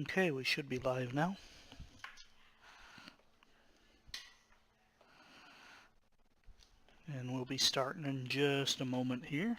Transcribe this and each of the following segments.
Okay, we should be live now. And we'll be starting in just a moment here.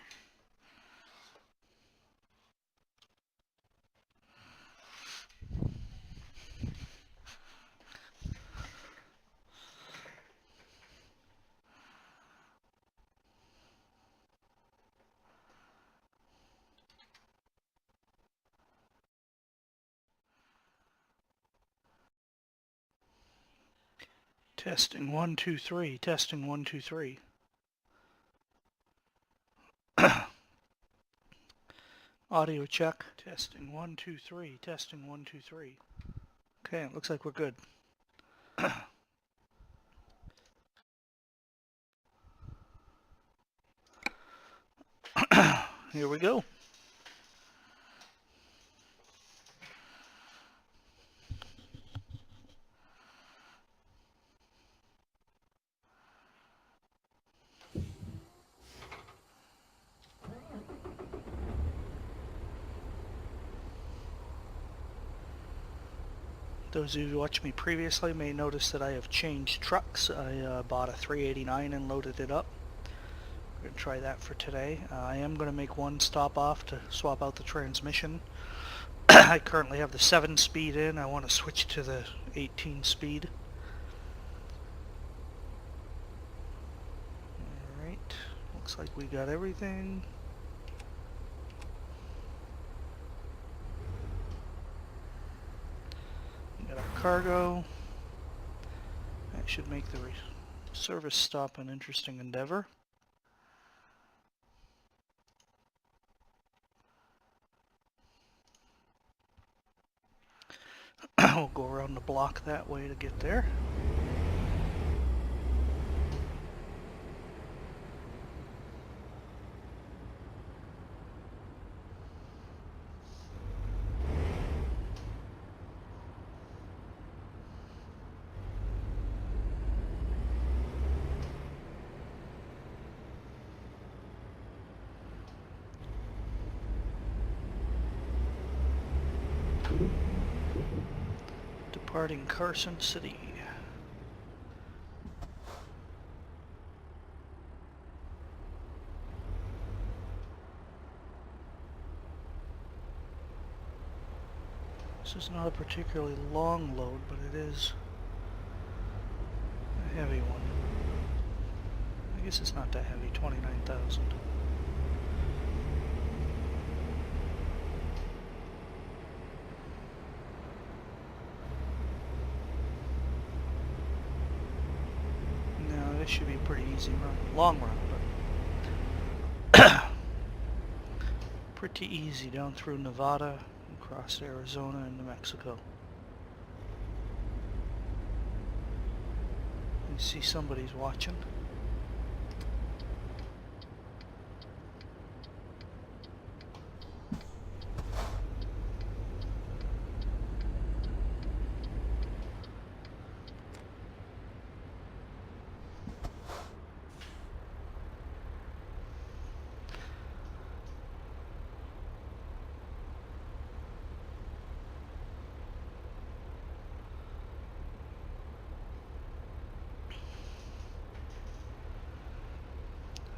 Testing 1 2 3, testing 1 2 3. Audio check. Testing 1 2 3, testing 1 2 3. Okay, it looks like we're good. Here we go. Those of you who watched me previously may notice that I have changed trucks. I bought a 389 and loaded it up. We're going to try that for today. I am going to make one stop off to swap out the transmission. I currently have the 7-speed in. I want to switch to the 18-speed. Alright, looks like we got everything. We got our cargo. That should make the service stop an interesting endeavor. We'll go around the block that way to get there. Departing Carson City. This is not a particularly long load, but it is a heavy one. I guess it's not that heavy, 29,000. This should be a pretty easy run, long run, but pretty easy down through Nevada, across Arizona and New Mexico. You see somebody's watching.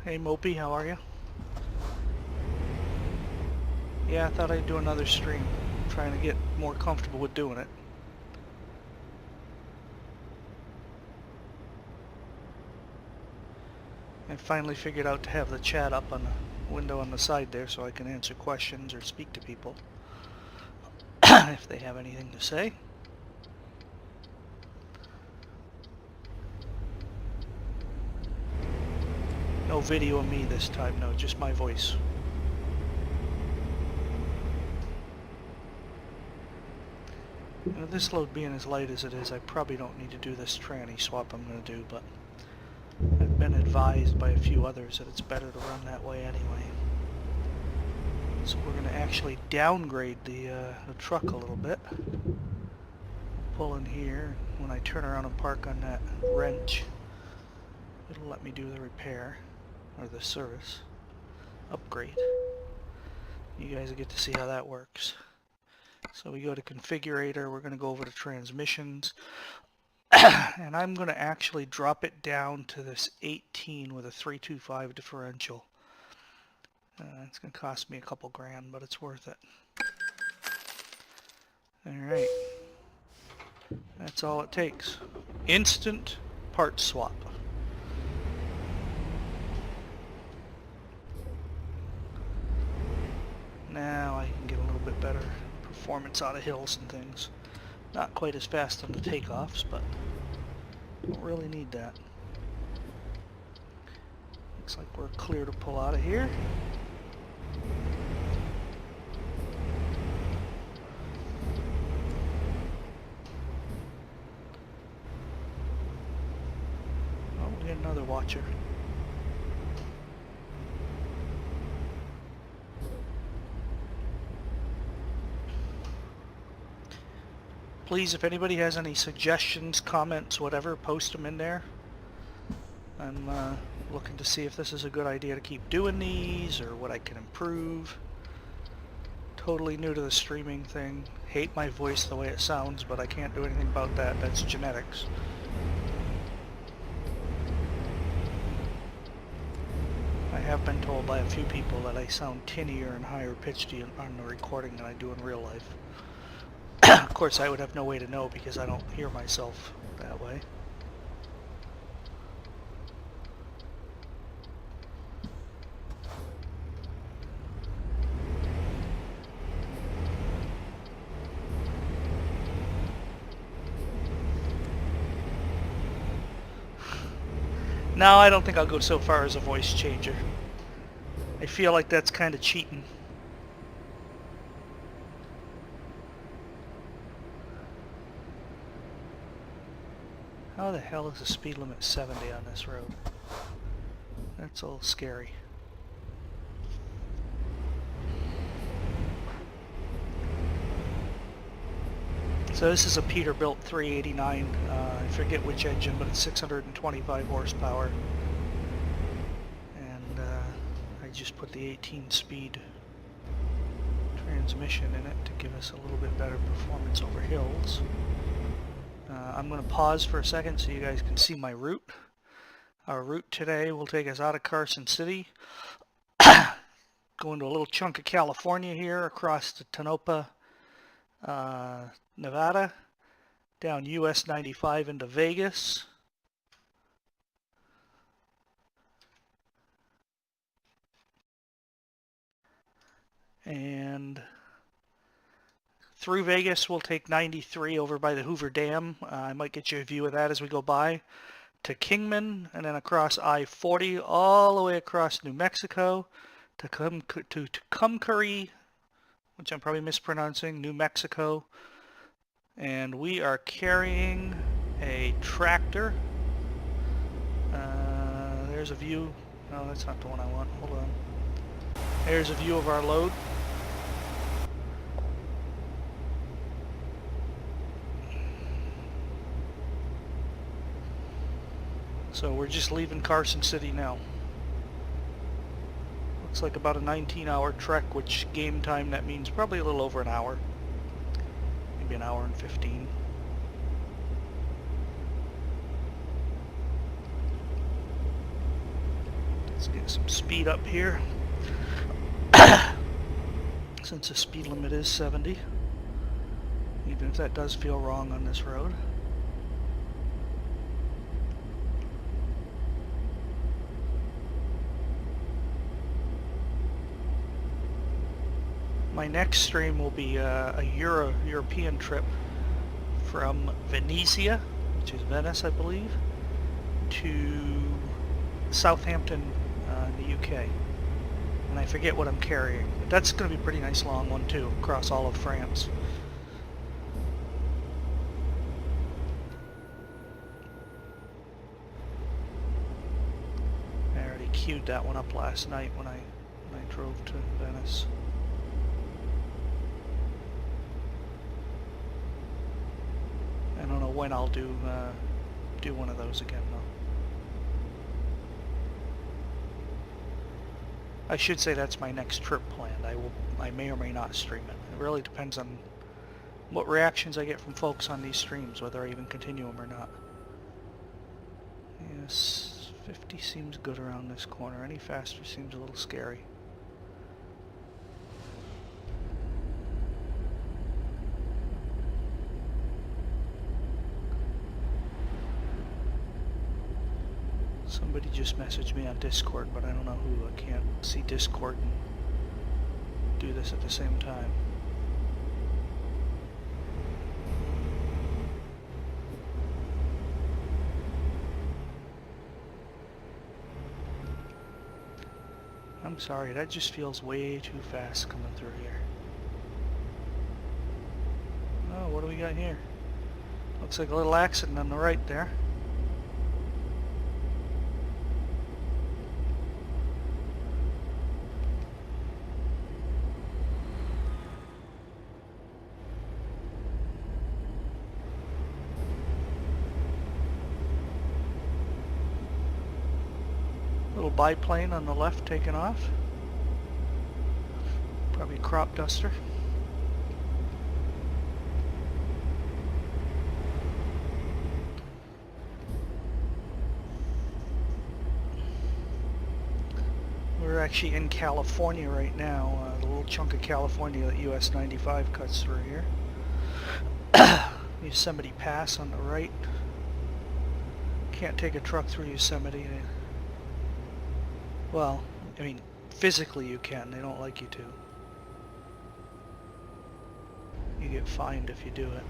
Hey Mopey, how are you? Yeah, I thought I'd do another stream. I'm trying to get more comfortable with doing it. I finally figured out to have the chat up on the window on the side there so I can answer questions or speak to people if they have anything to say. No video of me this time, no, just my voice. You know, this load being as light as it is, I probably don't need to do this tranny swap I'm going to do, but I've been advised by a few others that it's better to run that way anyway. So we're going to actually downgrade the truck a little bit. Pull in here. When I turn around and park on that wrench, it'll let me do the repair. Or the service upgrade. You guys will get to see how that works. So we go to configurator, we're going to go over to transmissions, and I'm going to actually drop it down to this 18 with a 325 differential. It's going to cost me a couple grand, but it's worth it. Alright, that's all it takes. Instant part swap. Now I can get a little bit better performance out of hills and things. Not quite as fast on the takeoffs, but don't really need that. Looks like we're clear to pull out of here. Oh, we get another watcher. Please, if anybody has any suggestions, comments, whatever, post them in there. I'm looking to see if this is a good idea to keep doing these or what I can improve. Totally new to the streaming thing. Hate my voice the way it sounds, but I can't do anything about that. That's genetics. I have been told by a few people that I sound tinnier and higher pitched on the recording than I do in real life. Of course, I would have no way to know because I don't hear myself that way. No, I don't think I'll go so far as a voice changer. I feel like that's kind of cheating. How the hell is the speed limit 70 on this road? That's a little scary. So this is a Peterbilt 389. I forget which engine, but it's 625 horsepower. And I just put the 18-speed transmission in it to give us a little bit better performance over hills. I'm going to pause for a second so you guys can see my route. Our route today will take us out of Carson City, going to a little chunk of California here, across to Tonopah, Nevada, down US 95 into Vegas. And through Vegas, we'll take 93 over by the Hoover Dam. I might get you a view of that as we go by. To Kingman, and then across I-40 all the way across New Mexico to Tucumcari, which I'm probably mispronouncing, New Mexico. And we are carrying a tractor. There's a view. No, that's not the one I want. Hold on. There's a view of our load. So we're just leaving Carson City now. Looks like about a 19-hour trek, which game time that means probably a little over an hour. Maybe an hour and 15. Let's get some speed up here. Since the speed limit is 70. Even if that does feel wrong on this road. My next stream will be a European trip from Venezia, which is Venice, I believe, to Southampton, in the UK. And I forget what I'm carrying. But that's going to be a pretty nice long one, too, across all of France. I already queued that one up last night when I drove to Venice. I don't know when I'll do one of those again, though. I should say that's my next trip planned. I may or may not stream it. It really depends on what reactions I get from folks on these streams, whether I even continue them or not. Yes, 50 seems good around this corner. Any faster seems a little scary. Somebody just messaged me on Discord, but I don't know who. I can't see Discord and do this at the same time. I'm sorry, that just feels way too fast coming through here. Oh, what do we got here? Looks like a little accident on the right there. Little biplane on the left taking off. Probably a crop duster. We're actually in California right now, the little chunk of California that US 95 cuts through here. Yosemite Pass on the right. Can't take a truck through Yosemite. Well, I mean, physically you can. They don't like you to. You get fined if you do it.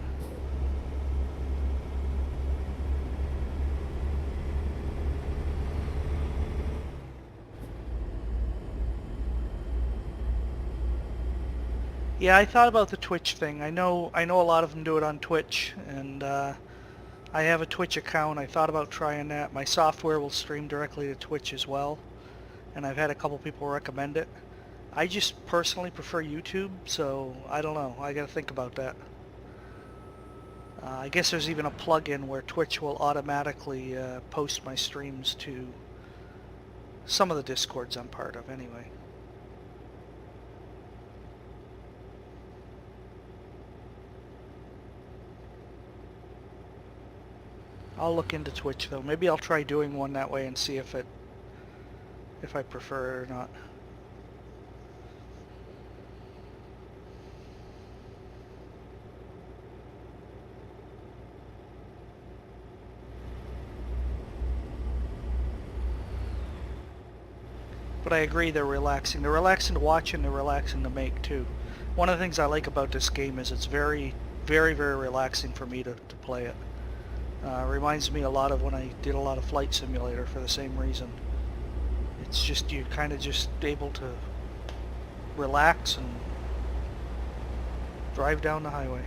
Yeah, I thought about the Twitch thing. I know a lot of them do it on Twitch, and I have a Twitch account. I thought about trying that. My software will stream directly to Twitch as well, and I've had a couple people recommend it. I just personally prefer YouTube, so I don't know. I gotta think about that. I guess there's even a plugin where Twitch will automatically post my streams to some of the Discords I'm part of anyway. I'll look into Twitch though. Maybe I'll try doing one that way and see if I prefer it or not. But I agree, they're relaxing. They're relaxing to watch and they're relaxing to make too. One of the things I like about this game is it's very, very, very relaxing for me to play it. Reminds me a lot of when I did a lot of Flight Simulator for the same reason. It's just, you're kind of just able to relax and drive down the highway.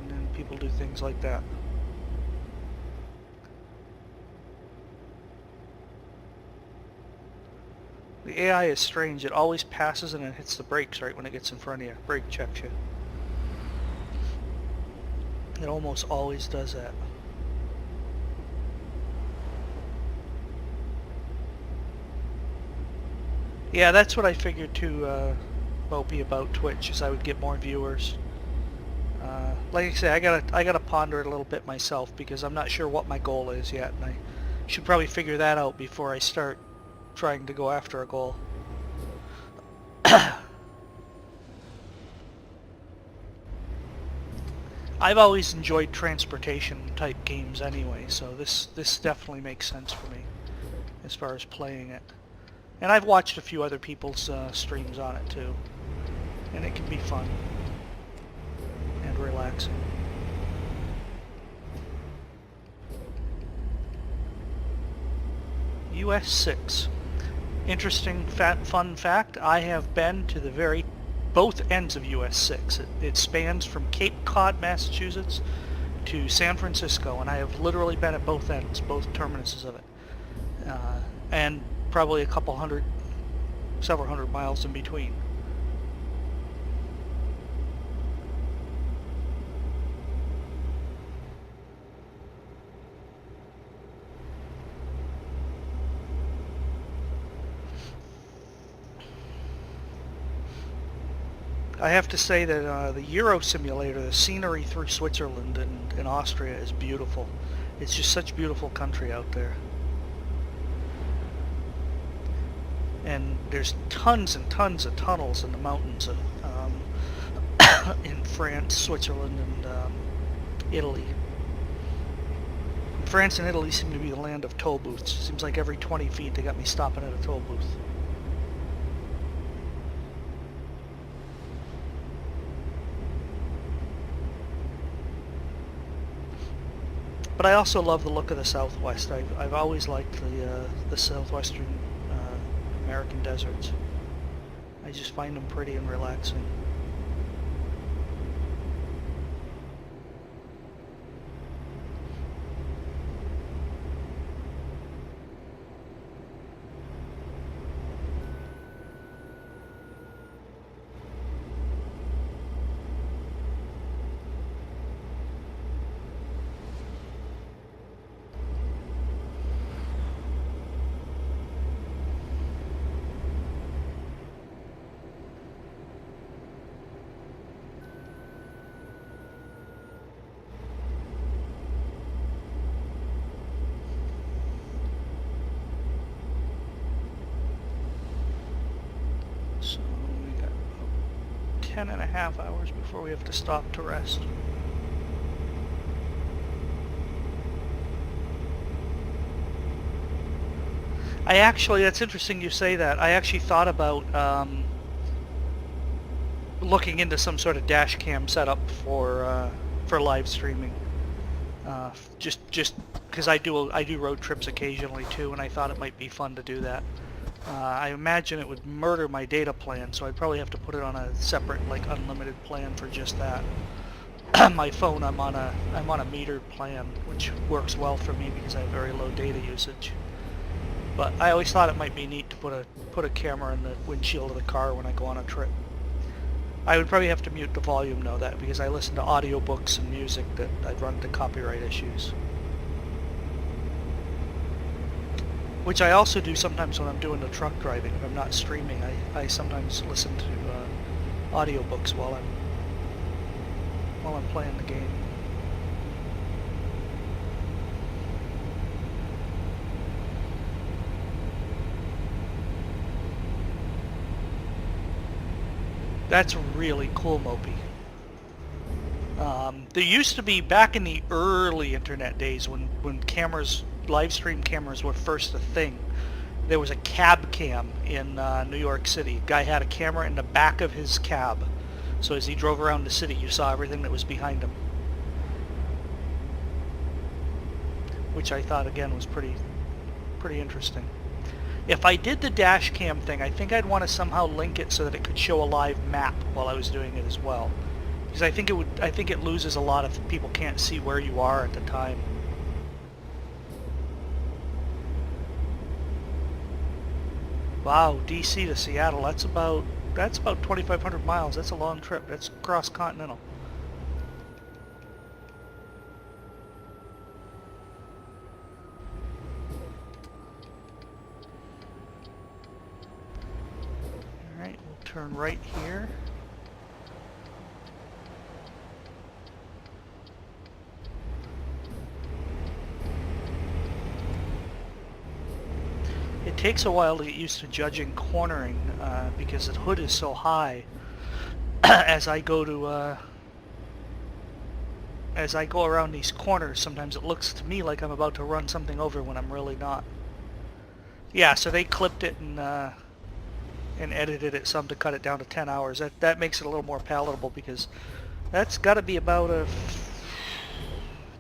And people do things like that. The AI is strange. It always passes and it hits the brakes right when it gets in front of you. Brake checks you. It almost always does that. Yeah, that's what I figured too, about Twitch, is I would get more viewers. Like I say, I gotta ponder it a little bit myself because I'm not sure what my goal is yet, and I should probably figure that out before I start trying to go after a goal. I've always enjoyed transportation type games anyway, so this definitely makes sense for me as far as playing it. And I've watched a few other people's streams on it too, and it can be fun and relaxing. US 6. Interesting fun fact, I have been to the both ends of US 6. It spans from Cape Cod, Massachusetts to San Francisco, and I have literally been at both ends, both terminuses of it. And probably several hundred miles in between. I have to say that the Euro simulator, the scenery through Switzerland and Austria is beautiful. It's just such beautiful country out there. And there's tons and tons of tunnels in the mountains in France, Switzerland, and Italy. France and Italy seem to be the land of toll booths. Seems like every 20 feet they got me stopping at a toll booth. But I also love the look of the Southwest. I've always liked the southwestern American deserts. I just find them pretty and relaxing. So we got 10.5 hours before we have to stop to rest. That's interesting you say that. I actually thought about looking into some sort of dash cam setup for live streaming. Just because I do road trips occasionally too, and I thought it might be fun to do that. I imagine it would murder my data plan, so I'd probably have to put it on a separate, like, unlimited plan for just that. My phone, I'm on a metered plan, which works well for me because I have very low data usage. But I always thought it might be neat to put a camera in the windshield of the car when I go on a trip. I would probably have to mute the volume though, because I listen to audiobooks and music that I'd run into copyright issues. Which I also do sometimes when I'm doing the truck driving. If I'm not streaming, I sometimes listen to audiobooks while I'm playing the game. That's really cool, Mopey. There used to be, back in the early internet days when cameras, live stream cameras were first a thing, there was a cab cam in New York City. Guy had a camera in the back of his cab, so as he drove around the city you saw everything that was behind him, which I thought again was pretty interesting. If I did the dash cam thing, I think I'd want to somehow link it so that it could show a live map while I was doing it as well, because I think it loses a lot if people can't see where you are at the time. Wow, DC to Seattle, that's about 2,500 miles. That's a long trip. That's cross-continental. Alright, we'll turn right here. It takes a while to get used to judging cornering because the hood is so high. As I go around these corners, sometimes it looks to me like I'm about to run something over when I'm really not. Yeah, so they clipped it and edited it some to cut it down to 10 hours. That makes it a little more palatable, because that's got to be about a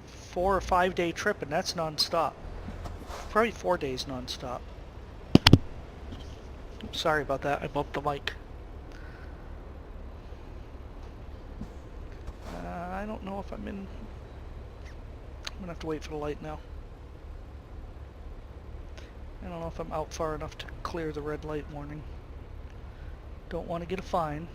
4 or 5 day trip, and that's non-stop. Probably 4 days non-stop. Sorry about that, I bumped the mic. I don't know if I'm gonna have to wait for the light now. I don't know if I'm out far enough to clear the red light warning. Don't want to get a fine.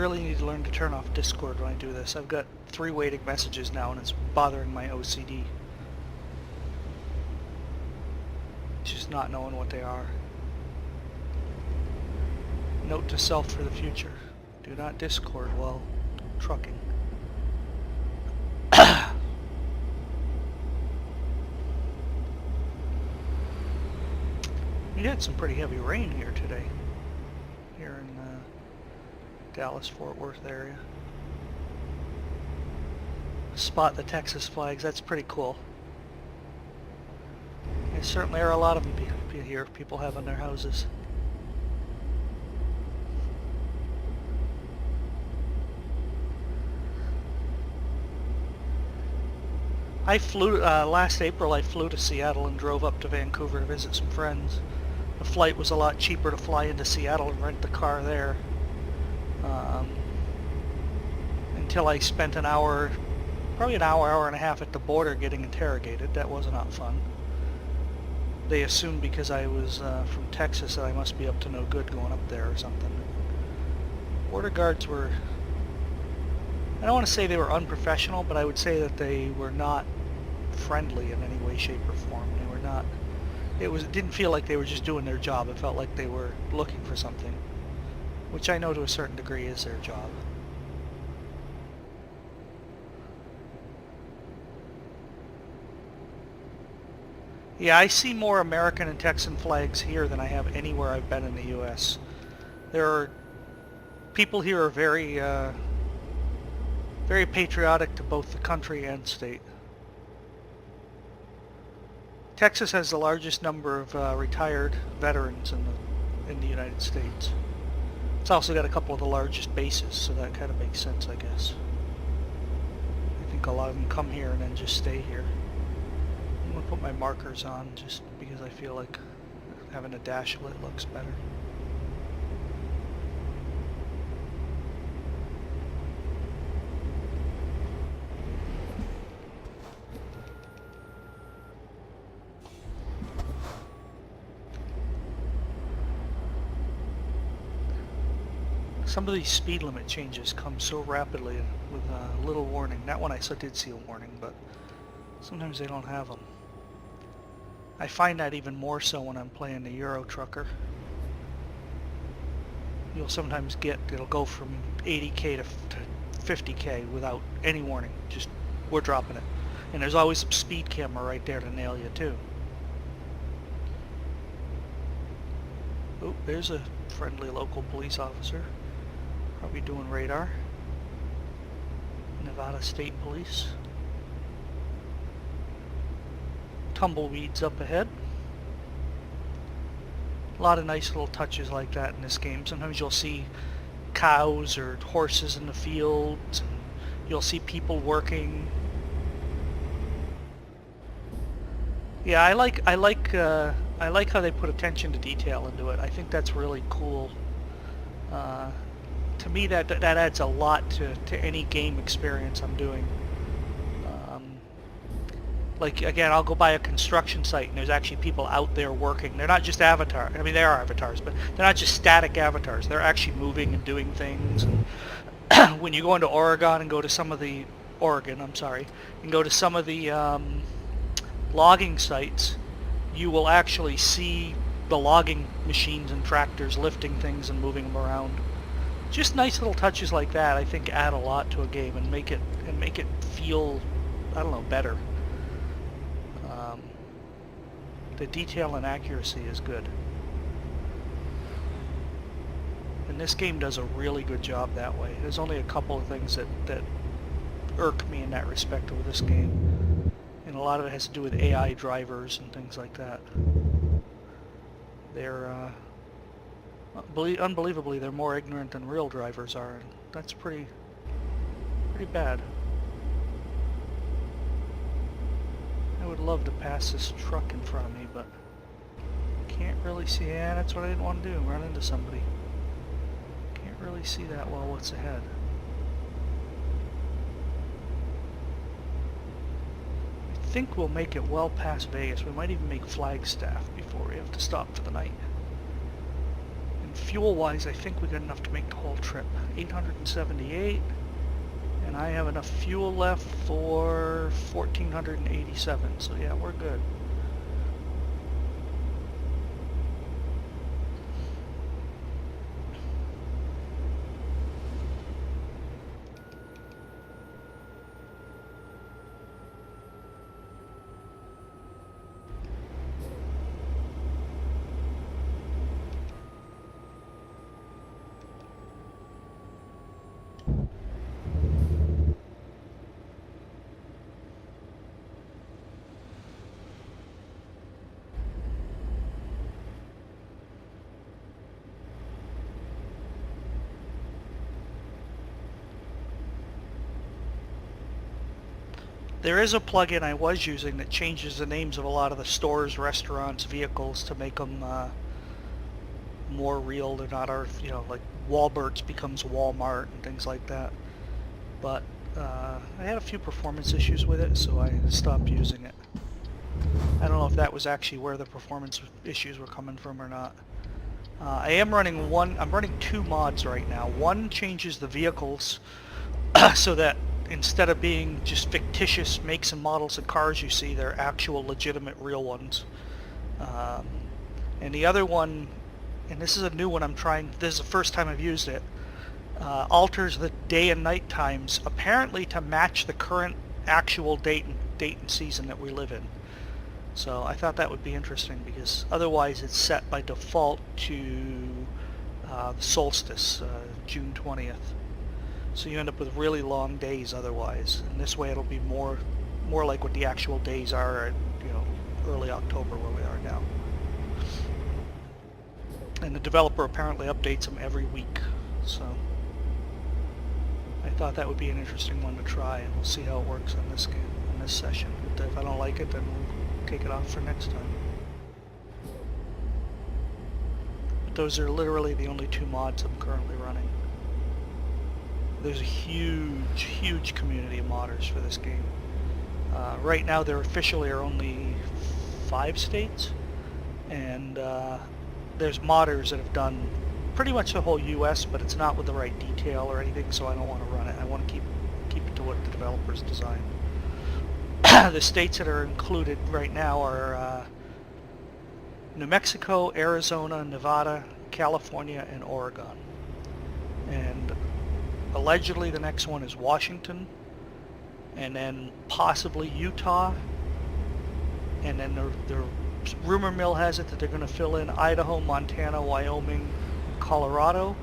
really need to learn to turn off Discord when I do this. I've got 3 waiting messages now and it's bothering my OCD. Just not knowing what they are. Note to self for the future. Do not Discord while trucking. We had some pretty heavy rain here today. Here in Dallas-Fort Worth area. Spot the Texas flags. That's pretty cool. There certainly are a lot of them here. People have in their houses. I flew, last April I flew to Seattle and drove up to Vancouver to visit some friends. The flight was a lot cheaper to fly into Seattle and rent the car there. Until I spent an hour, probably an hour and a half at the border getting interrogated. That was not fun. They assumed because I was from Texas that I must be up to no good going up there or something. Border guards were, I don't want to say they were unprofessional, but I would say that they were not friendly in any way, shape, or form. They were not, it didn't feel like they were just doing their job. It felt like they were looking for something, which I know to a certain degree is their job. Yeah, I see more American and Texan flags here than I have anywhere I've been in the U.S. There are, people here are very, very patriotic to both the country and state. Texas has the largest number of retired veterans in the United States. It's also got a couple of the largest bases, so that kind of makes sense, I guess. I think a lot of them come here and then just stay here. I'm going to put my markers on just because I feel like having a dash lit looks better. Some of these speed limit changes come so rapidly with little warning. That one I did see a warning, but sometimes they don't have them. I find that even more so when I'm playing the Euro Trucker. You'll sometimes get, it'll go from 80k to 50k without any warning. Just, we're dropping it. And there's always a speed camera right there to nail you too. Oh, there's a friendly local police officer. Probably doing radar. Nevada State Police. Tumbleweeds up ahead. A lot of nice little touches like that in this game. Sometimes you'll see cows or horses in the fields. And you'll see people working. Yeah, I like how they put attention to detail into it. I think that's really cool. To me, that adds a lot to any game experience I'm doing. Like, again, I'll go by a construction site and there's actually people out there working. They're not just avatars. I mean, they are avatars, but they're not just static avatars. They're actually moving and doing things. And when you go into Oregon and go to some of the and go to some of the logging sites, you will actually see the logging machines and tractors lifting things and moving them around. Just nice little touches like that, I think, add a lot to a game and make it feel, I don't know, better. The detail and accuracy is good. And this game does a really good job that way. There's only a couple of things that irk me in that respect with this game. And a lot of it has to do with AI drivers and things like that. They're, unbelievably, they're more ignorant than real drivers are. And that's pretty bad. I would love to pass this truck in front of me, but can't really see. Yeah, that's what I didn't want to do, run into somebody. Can't really see that well what's ahead. I think we'll make it well past Vegas. We might even make Flagstaff before we have to stop for the night. And fuel-wise, I think we got enough to make the whole trip. 878, and I have enough fuel left for 1,487, so yeah, we're good. There is a plugin I was using that changes the names of a lot of the stores, restaurants, vehicles to make them more real. They're not our, you know, like Walbert's becomes Walmart and things like that. But I had a few performance issues with it, so I stopped using it. I don't know if that was actually where the performance issues were coming from or not. I'm running two mods right now. One changes the vehicles so that instead of being just fictitious makes and models of cars you see, they're actual legitimate real ones. And the other one, and this is a new one I'm trying, this is the first time I've used it, alters the day and night times apparently to match the current actual date and season that we live in. So I thought that would be interesting because otherwise it's set by default to the solstice, June 20th. So you end up with really long days otherwise, and this way it'll be more like what the actual days are at, you know, early October where we are now. And the developer apparently updates them every week, so I thought that would be an interesting one to try, and we'll see how it works on this game, on this session. But if I don't like it, then we'll take it off for next time. But those are literally the only two mods I'm currently running. There's a huge community of modders for this game. Right now there officially are only 5 states, and there's modders that have done pretty much the whole US, but it's not with the right detail or anything, so I don't want to run it. I want to keep it to what the developers designed. The states that are included right now are New Mexico, Arizona, Nevada, California, and Oregon. And allegedly the next one is Washington, and then possibly Utah, and then the rumor mill has it that they're going to fill in Idaho, Montana, Wyoming, Colorado,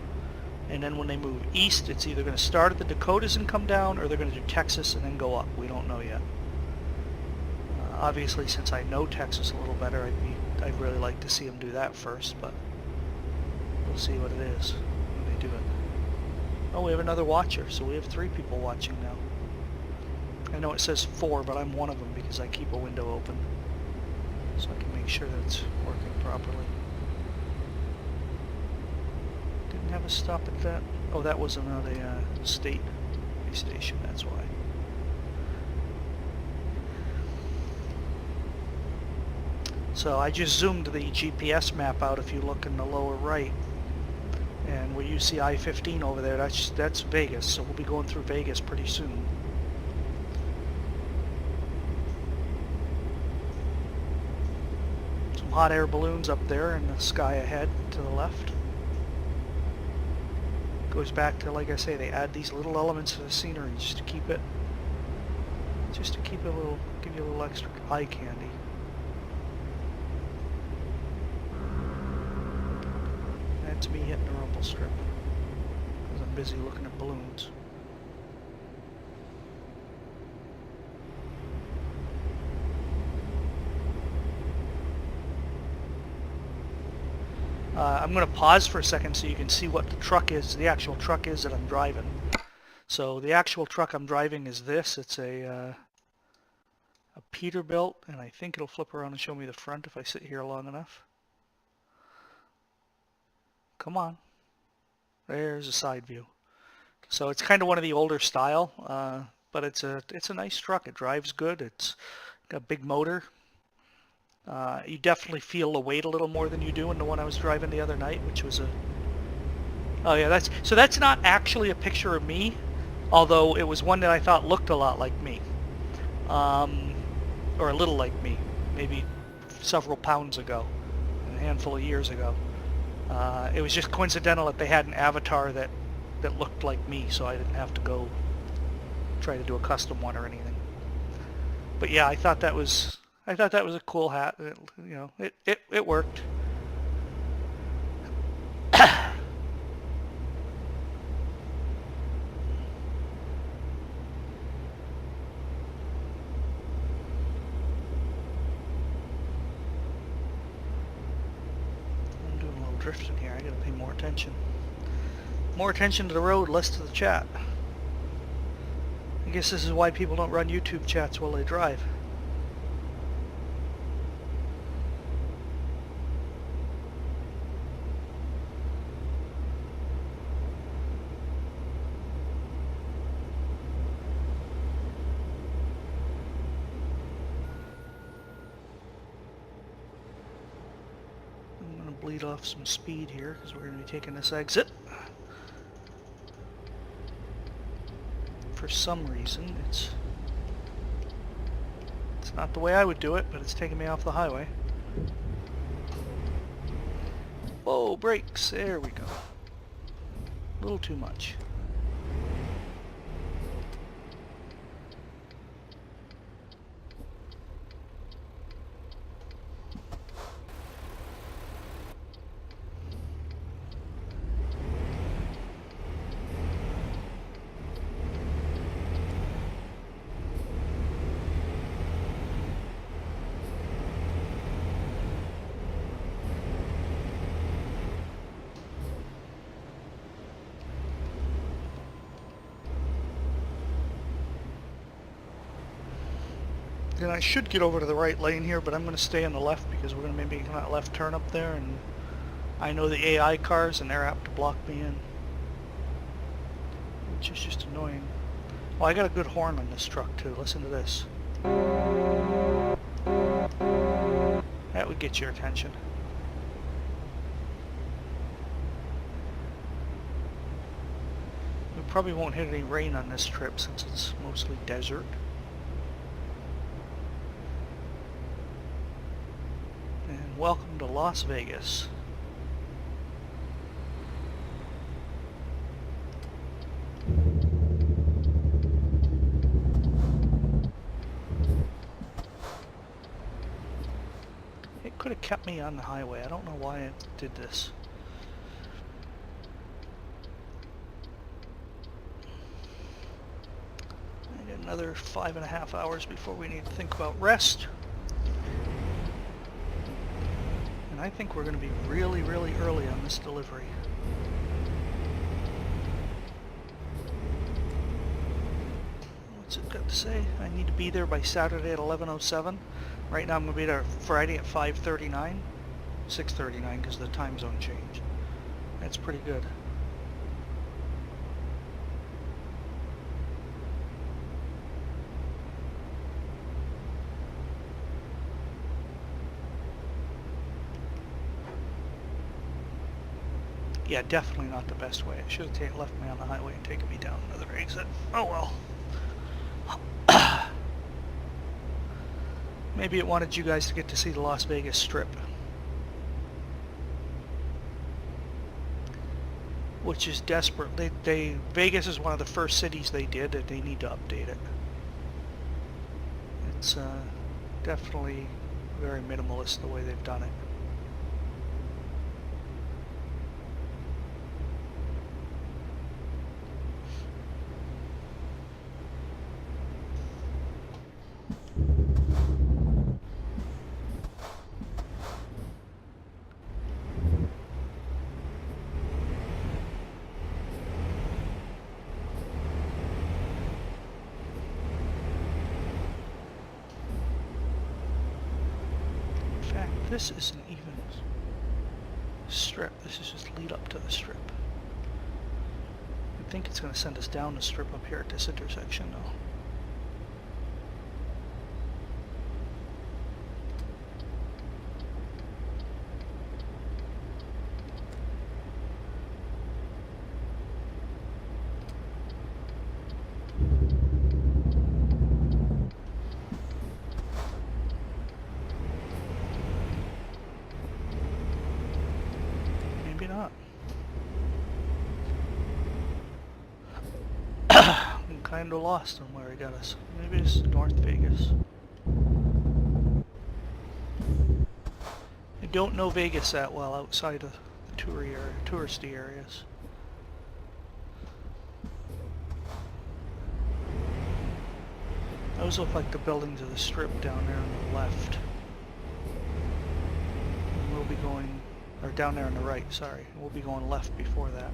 and then when they move east it's either going to start at the Dakotas and come down, or they're going to do Texas and then go up. We don't know yet. Obviously, since I know Texas a little better, I'd really like to see them do that first, but we'll see what it is when they do it. Oh, we have another watcher, so we have 3 people watching now. I know it says 4, but I'm one of them because I keep a window open, so I can make sure that it's working properly. Didn't have a stop at that. Oh, that was another state station, that's why. So I just zoomed the GPS map out if you look in the lower right. And where you see I-15 over there, that's Vegas, so we'll be going through Vegas pretty soon. Some hot air balloons up there in the sky ahead to the left. Goes back to, like I say, they add these little elements to the scenery just to keep it a little, give you a little extra eye candy. That's me hitting the rumble strip because I'm busy looking at balloons. I'm going to pause for a second so you can see what the truck is, the actual truck is that I'm driving. So the actual truck I'm driving is this. It's a Peterbilt, and I think it'll flip around and show me the front if I sit here long enough. Come on. There's a side view. So it's kind of one of the older style, but it's a nice truck. It drives good. It's got a big motor. You definitely feel the weight a little more than you do in the one I was driving the other night, which was a Oh yeah, that's not actually a picture of me, although it was one that I thought looked a lot like me, or a little like me, maybe several pounds ago, a handful of years ago. It was just coincidental that they had an avatar that looked like me, so I didn't have to go try to do a custom one or anything. But yeah, I thought that was a cool hat. It worked. I'm doing a little drifting here. I gotta pay more attention. More attention to the road, less to the chat. I guess this is why people don't run YouTube chats while they drive. I'm going to bleed off some speed here because we're going to be taking this exit. For some reason, it's not the way I would do it, but it's taking me off the highway. Whoa, brakes! There we go. A little too much. And I should get over to the right lane here, but I'm going to stay on the left because we're going to be making that left turn up there, and I know the AI cars and they're apt to block me in, which is just annoying. Well, I got a good horn on this truck too. Listen to this. That would get your attention. We probably won't hit any rain on this trip since it's mostly desert. Welcome to Las Vegas. It could have kept me on the highway. I don't know why it did this. I got another 5.5 hours before we need to think about rest. I think we're going to be really, really early on this delivery. What's it got to say? I need to be there by Saturday at 11:07. Right now I'm going to be there Friday at 5:39. 6:39 because of the time zone change. That's pretty good. Yeah, definitely not the best way. It should have left me on the highway and taken me down another exit. Oh well. Maybe it wanted you guys to get to see the Las Vegas Strip. Which is desperate. Vegas is one of the first cities they did, and they need to update it. It's definitely very minimalist the way they've done it. This isn't even strip, this is just lead up to the strip. I think it's going to send us down the strip up here at this intersection though. kind of lost on where he got us. Maybe it's North Vegas. I don't know Vegas that well outside of the touristy areas. Those look like the buildings of the Strip down there on the left. And we'll be going, or down there on the right, sorry. We'll be going left before that.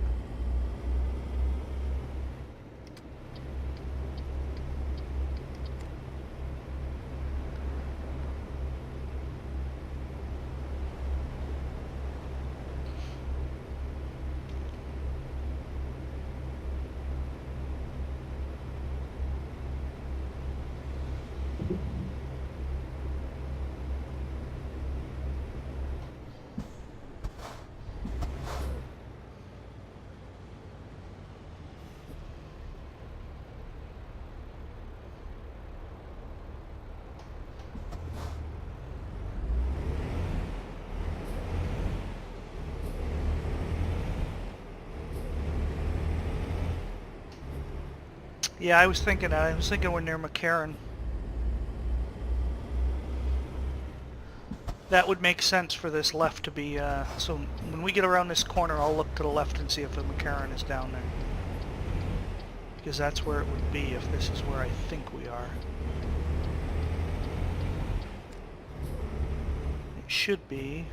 Yeah, I was thinking we're near McCarran. That would make sense for this left to be, so when we get around this corner, I'll look to the left and see if the McCarran is down there. Because that's where it would be if this is where I think we are. It should be.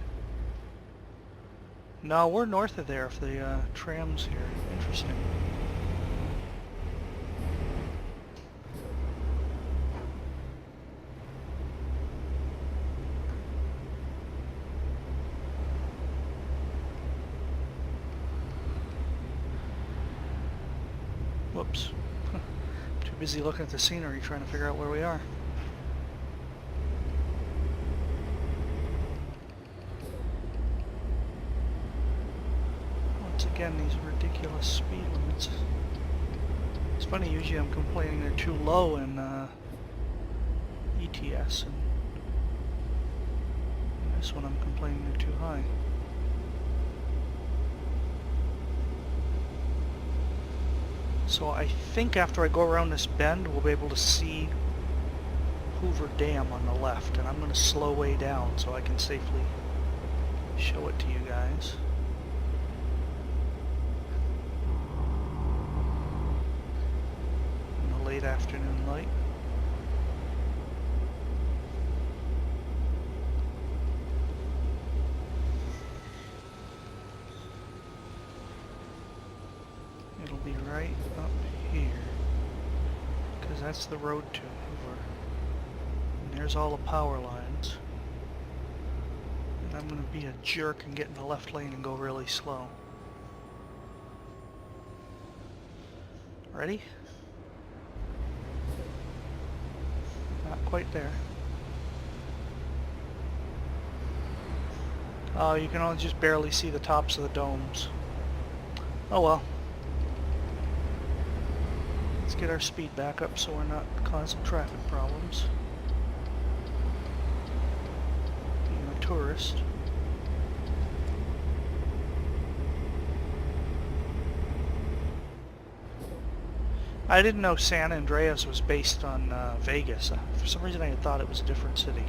No, we're north of there if the tram's here. Interesting. Whoops. Too busy looking at the scenery trying to figure out where we are. Once again, these ridiculous speed limits. It's funny, usually I'm complaining they're too low in ETS, and this one I'm complaining they're too high. So I think after I go around this bend, we'll be able to see Hoover Dam on the left, and I'm going to slow way down so I can safely show it to you guys. In the late afternoon light. It'll be right up here, because that's the road to Hoover. And there's all the power lines. And I'm going to be a jerk and get in the left lane and go really slow. Ready? Not quite there. Oh, you can only just barely see the tops of the domes. Oh well. Let's get our speed back up so we're not causing traffic problems. Being a tourist. I didn't know San Andreas was based on Vegas. For some reason I thought it was a different city.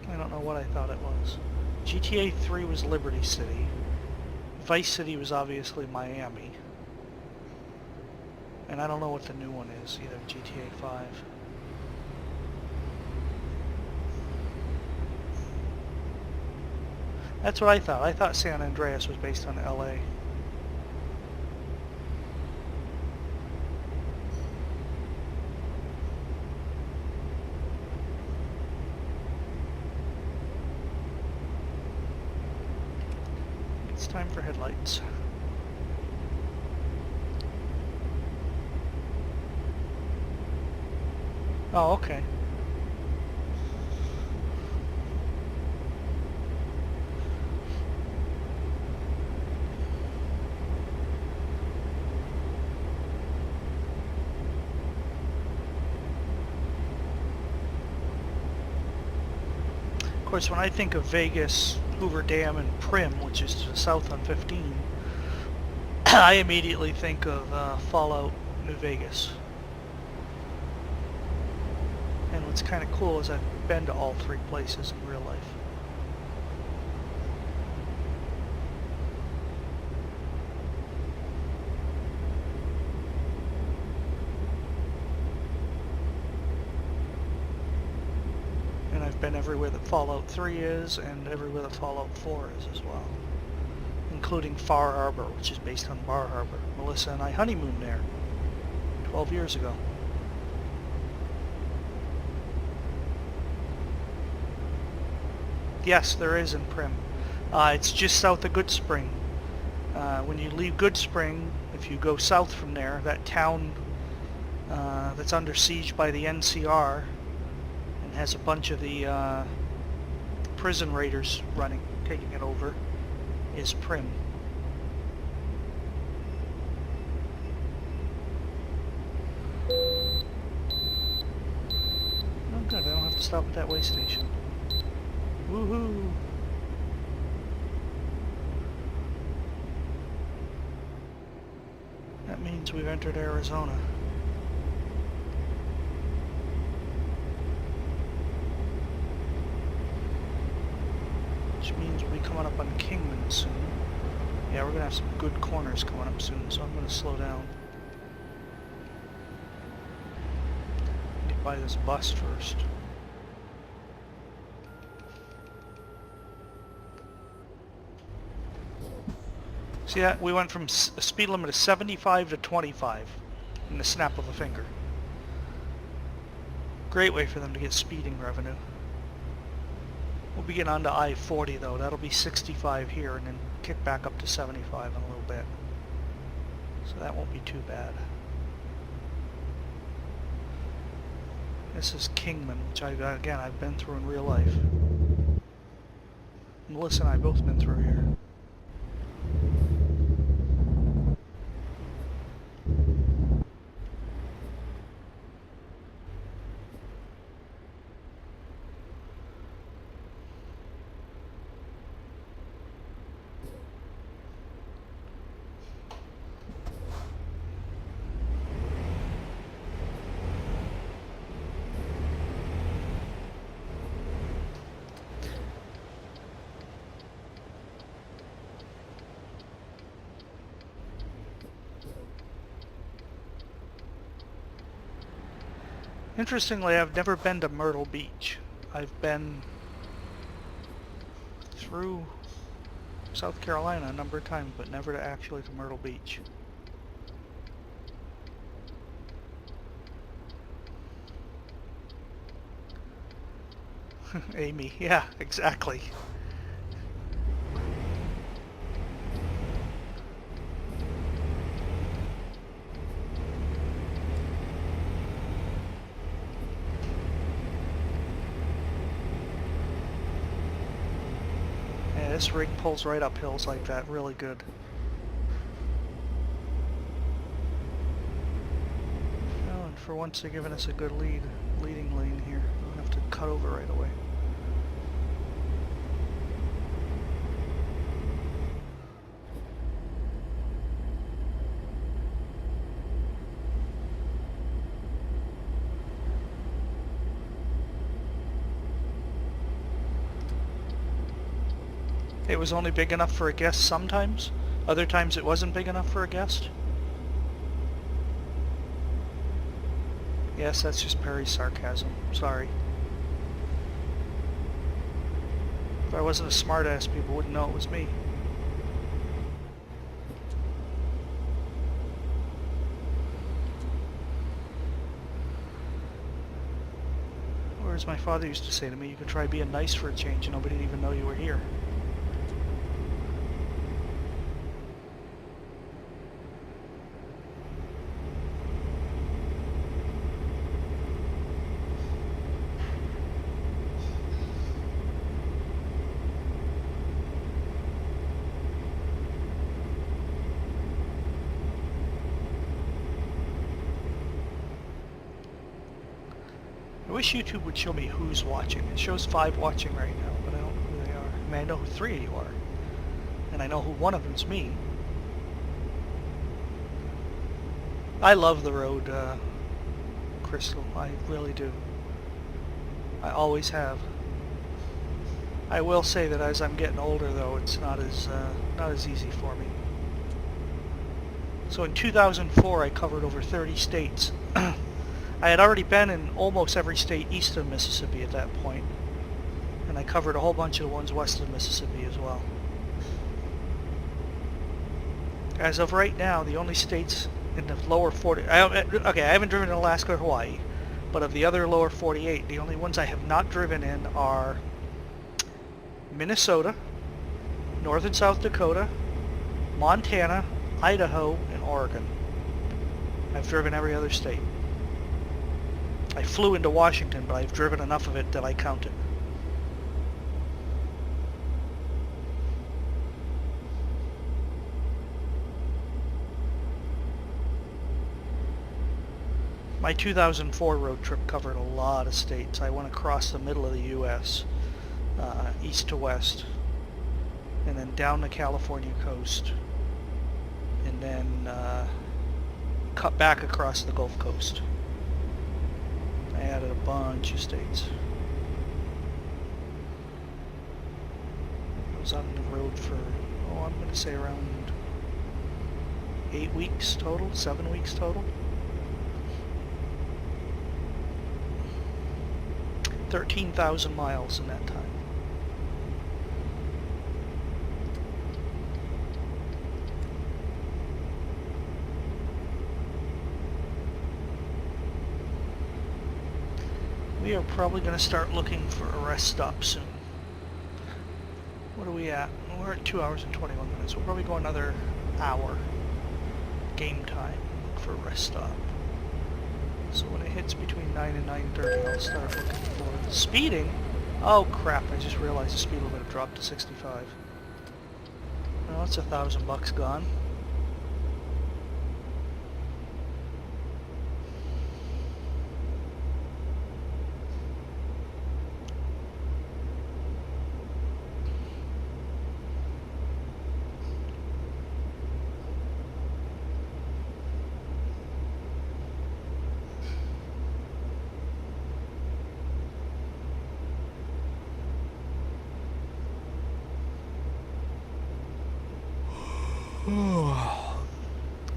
I don't know what I thought it was. GTA 3 was Liberty City. Vice City was obviously Miami. And I don't know what the new one is either, GTA 5. That's what I thought. I thought San Andreas was based on LA. It's time for headlights. Oh, okay. Of course, when I think of Vegas, Hoover Dam and Prim, which is to the south on 15, I immediately think of Fallout New Vegas. And what's kind of cool is I've been to all three places in real life. And I've been everywhere that Fallout 3 is, and everywhere that Fallout 4 is as well. Including Far Harbor, which is based on Bar Harbor. Melissa and I honeymooned there 12 years ago. Yes, there is in Prim. It's just south of Good Spring. When you leave Good Spring, if you go south from there, that town that's under siege by the NCR and has a bunch of the prison raiders taking it over, is Prim. Oh good, I don't have to stop at that way station. Woohoo! That means we've entered Arizona. Which means we'll be coming up on Kingman soon. Yeah, we're gonna have some good corners coming up soon, so I'm gonna slow down. Get by this bus first. See that? We went from a speed limit of 75 to 25 in the snap of a finger. Great way for them to get speeding revenue. We'll be getting onto I-40 though. That'll be 65 here and then kick back up to 75 in a little bit. So that won't be too bad. This is Kingman, which again I've been through in real life. Melissa and I both been through here. Interestingly, I've never been to Myrtle Beach. I've been through South Carolina a number of times, but never actually to Myrtle Beach. Amy, yeah, exactly. This rig pulls right up hills like that, really good. Oh, and for once they're giving us a good leading lane here. We don't have to cut over right away. It was only big enough for a guest sometimes. Other times it wasn't big enough for a guest. Yes, that's just Perry's sarcasm. Sorry. If I wasn't a smartass, people wouldn't know it was me. Or as my father used to say to me, you could try being nice for a change and nobody would even know you were here. I wish YouTube would show me who's watching. It shows 5 watching right now, but I don't know who they are. I mean, I know who 3 of you are. And I know who one of them's me. I love the road, Crystal. I really do. I always have. I will say that as I'm getting older, though, it's not as easy for me. So in 2004, I covered over 30 states. I had already been in almost every state east of Mississippi at that point, and I covered a whole bunch of the ones west of Mississippi as well. As of right now, the only states in the lower 40... okay, I haven't driven in Alaska or Hawaii, but of the other lower 48, the only ones I have not driven in are Minnesota, North and South Dakota, Montana, Idaho, and Oregon. I've driven every other state. I flew into Washington, but I've driven enough of it that I count it. My 2004 road trip covered a lot of states. I went across the middle of the U.S., east to west, and then down the California coast, and then cut back across the Gulf Coast. I added a bunch of states. I was on the road for, I'm going to say around 8 weeks total, 7 weeks total. 13,000 miles in that time. We are probably going to start looking for a rest stop soon. What are we at? We're at 2 hours and 21 minutes. We'll probably go another hour. Game time. Look for a rest stop. So when it hits between 9 and 9:30, I'll start looking for the speeding. Oh crap, I just realized the speed limit dropped to 65. Well, that's $1,000 gone.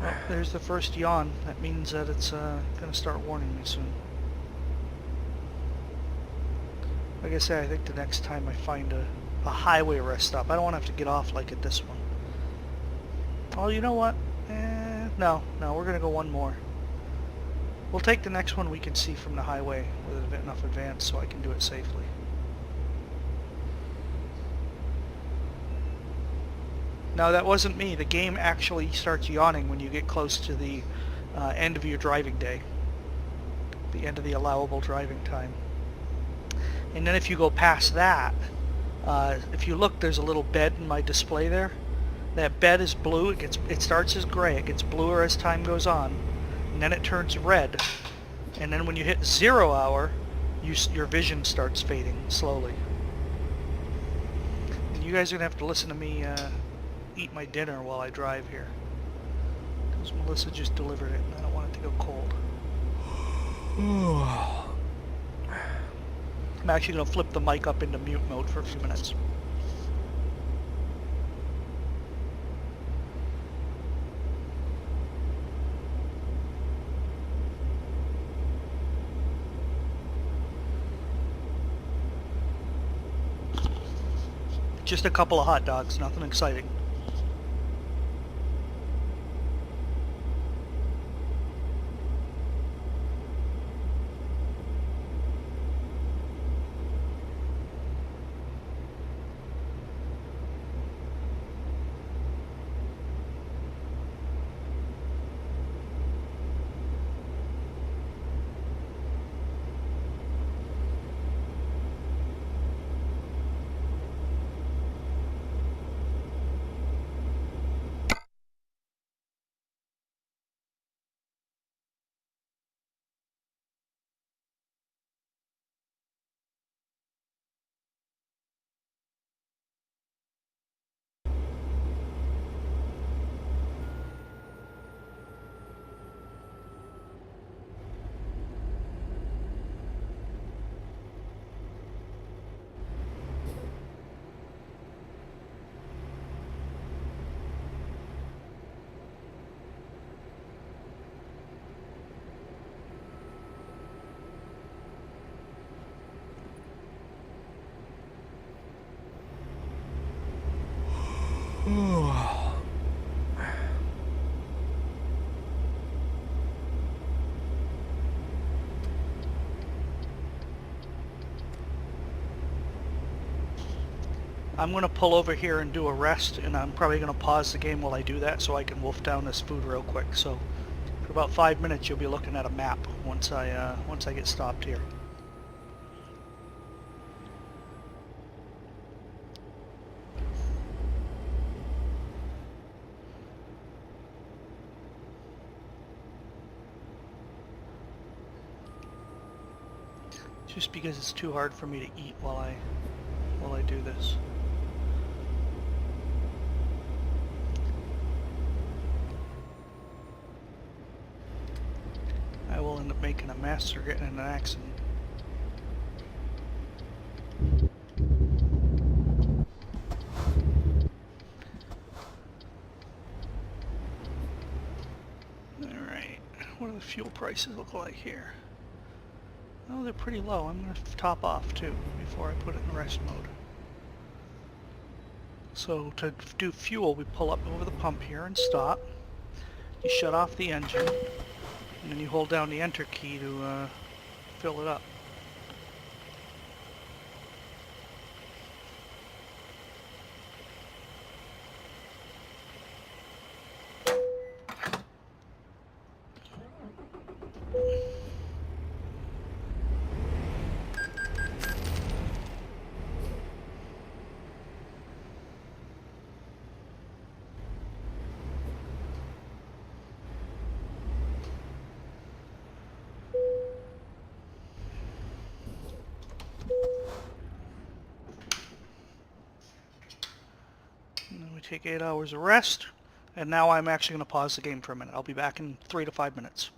Well, there's the first yawn. That means that it's going to start warning me soon. Like I say, I think the next time I find a highway rest stop, I don't want to have to get off like at this one. Oh, you know what? No, we're going to go one more. We'll take the next one we can see from the highway with enough advance so I can do it safely. No, that wasn't me. The game actually starts yawning when you get close to the end of your driving day. The end of the allowable driving time. And then if you go past that, if you look, there's a little bed in my display there. That bed is blue. It starts as gray. It gets bluer as time goes on. And then it turns red. And then when you hit 0 hour, your vision starts fading slowly. And you guys are going to have to listen to me eat my dinner while I drive here, because Melissa just delivered it and I don't want it to go cold. I'm actually going to flip the mic up into mute mode for a few minutes. Just a couple of hot dogs, nothing exciting. I'm going to pull over here and do a rest, and I'm probably going to pause the game while I do that so I can wolf down this food real quick. So for about 5 minutes you'll be looking at a map once I get stopped here. Just because it's too hard for me to eat while I do this. I will end up making a mess or getting in an accident. Alright, what do the fuel prices look like here? Oh, they're pretty low. I'm going to top off too before I put it in rest mode. So to do fuel, we pull up over the pump here and stop. You shut off the engine, and then you hold down the enter key to fill it up. And then we take 8 hours of rest, and now I'm actually going to pause the game for a minute. I'll be back in 3 to 5 minutes.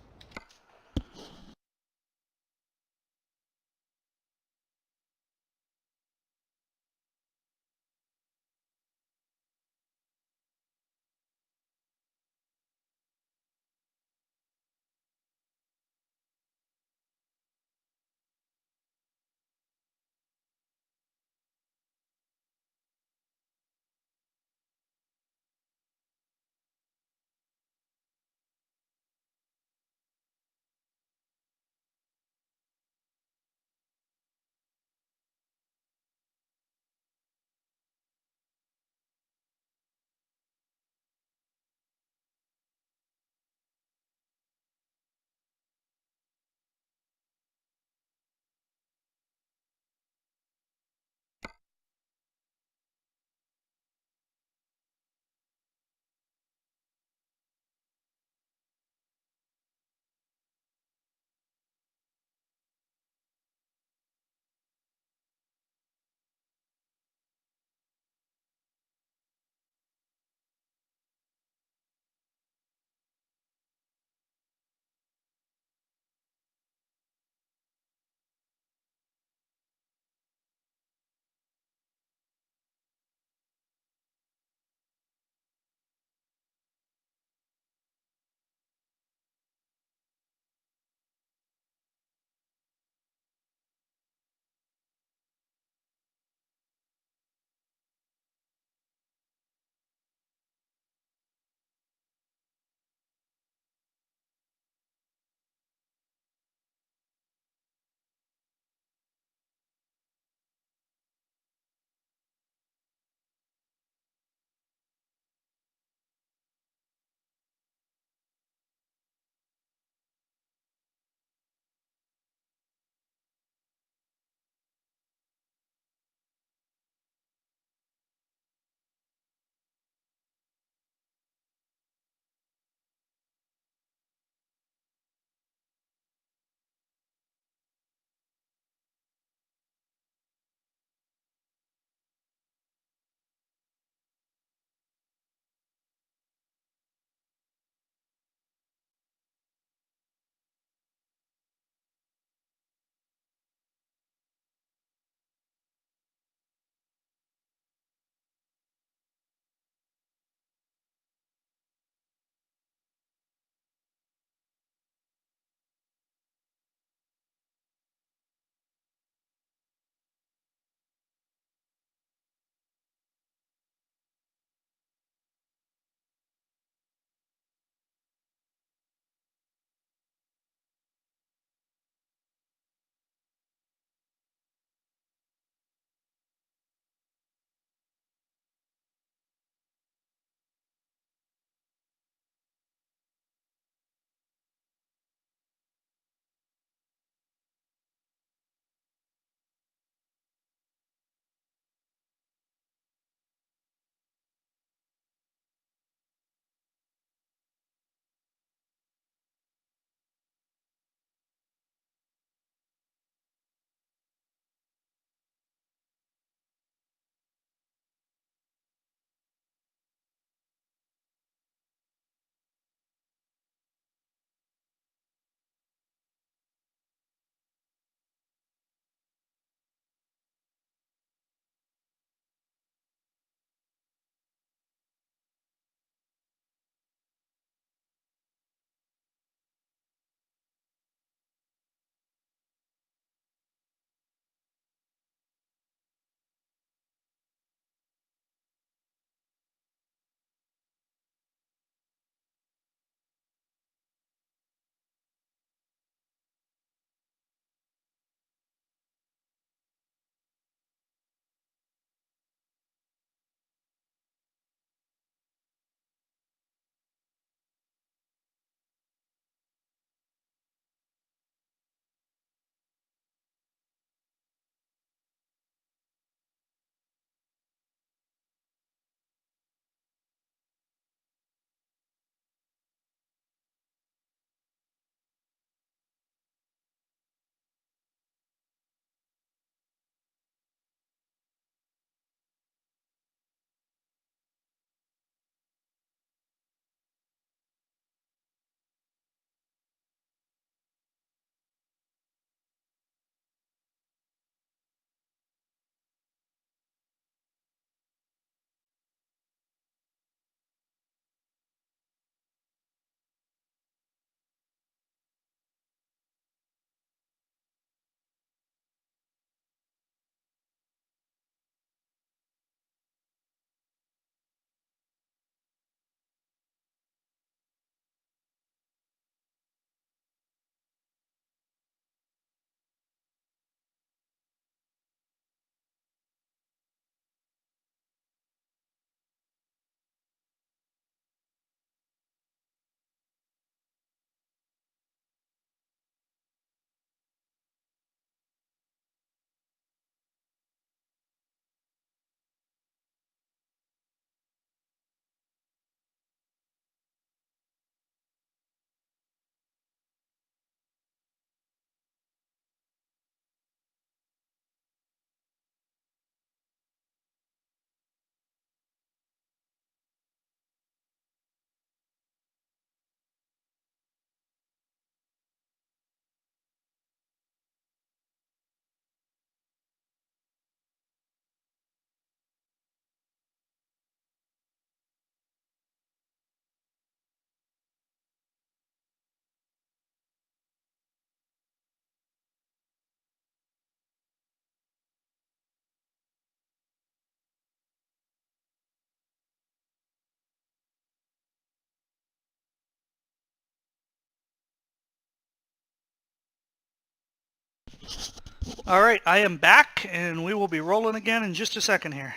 Alright, I am back, and we will be rolling again in just a second here.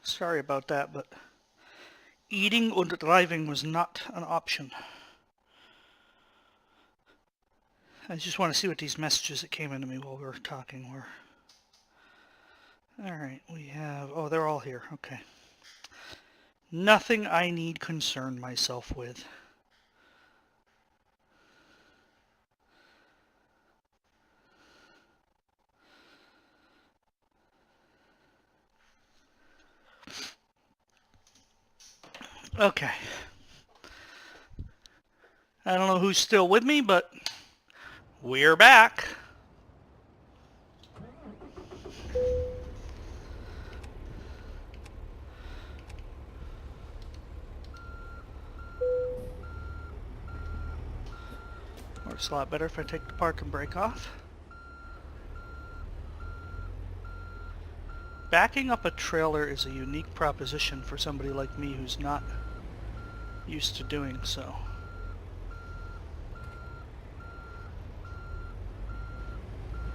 Sorry about that, but eating and driving was not an option. I just want to see what these messages that came into me while we were talking were. Alright, we have... oh, they're all here. Okay. Nothing I need concern myself with. Okay. I don't know who's still with me, but we're back. Works a lot better if I take the park and brake off. Backing up a trailer is a unique proposition for somebody like me who's not used to doing so.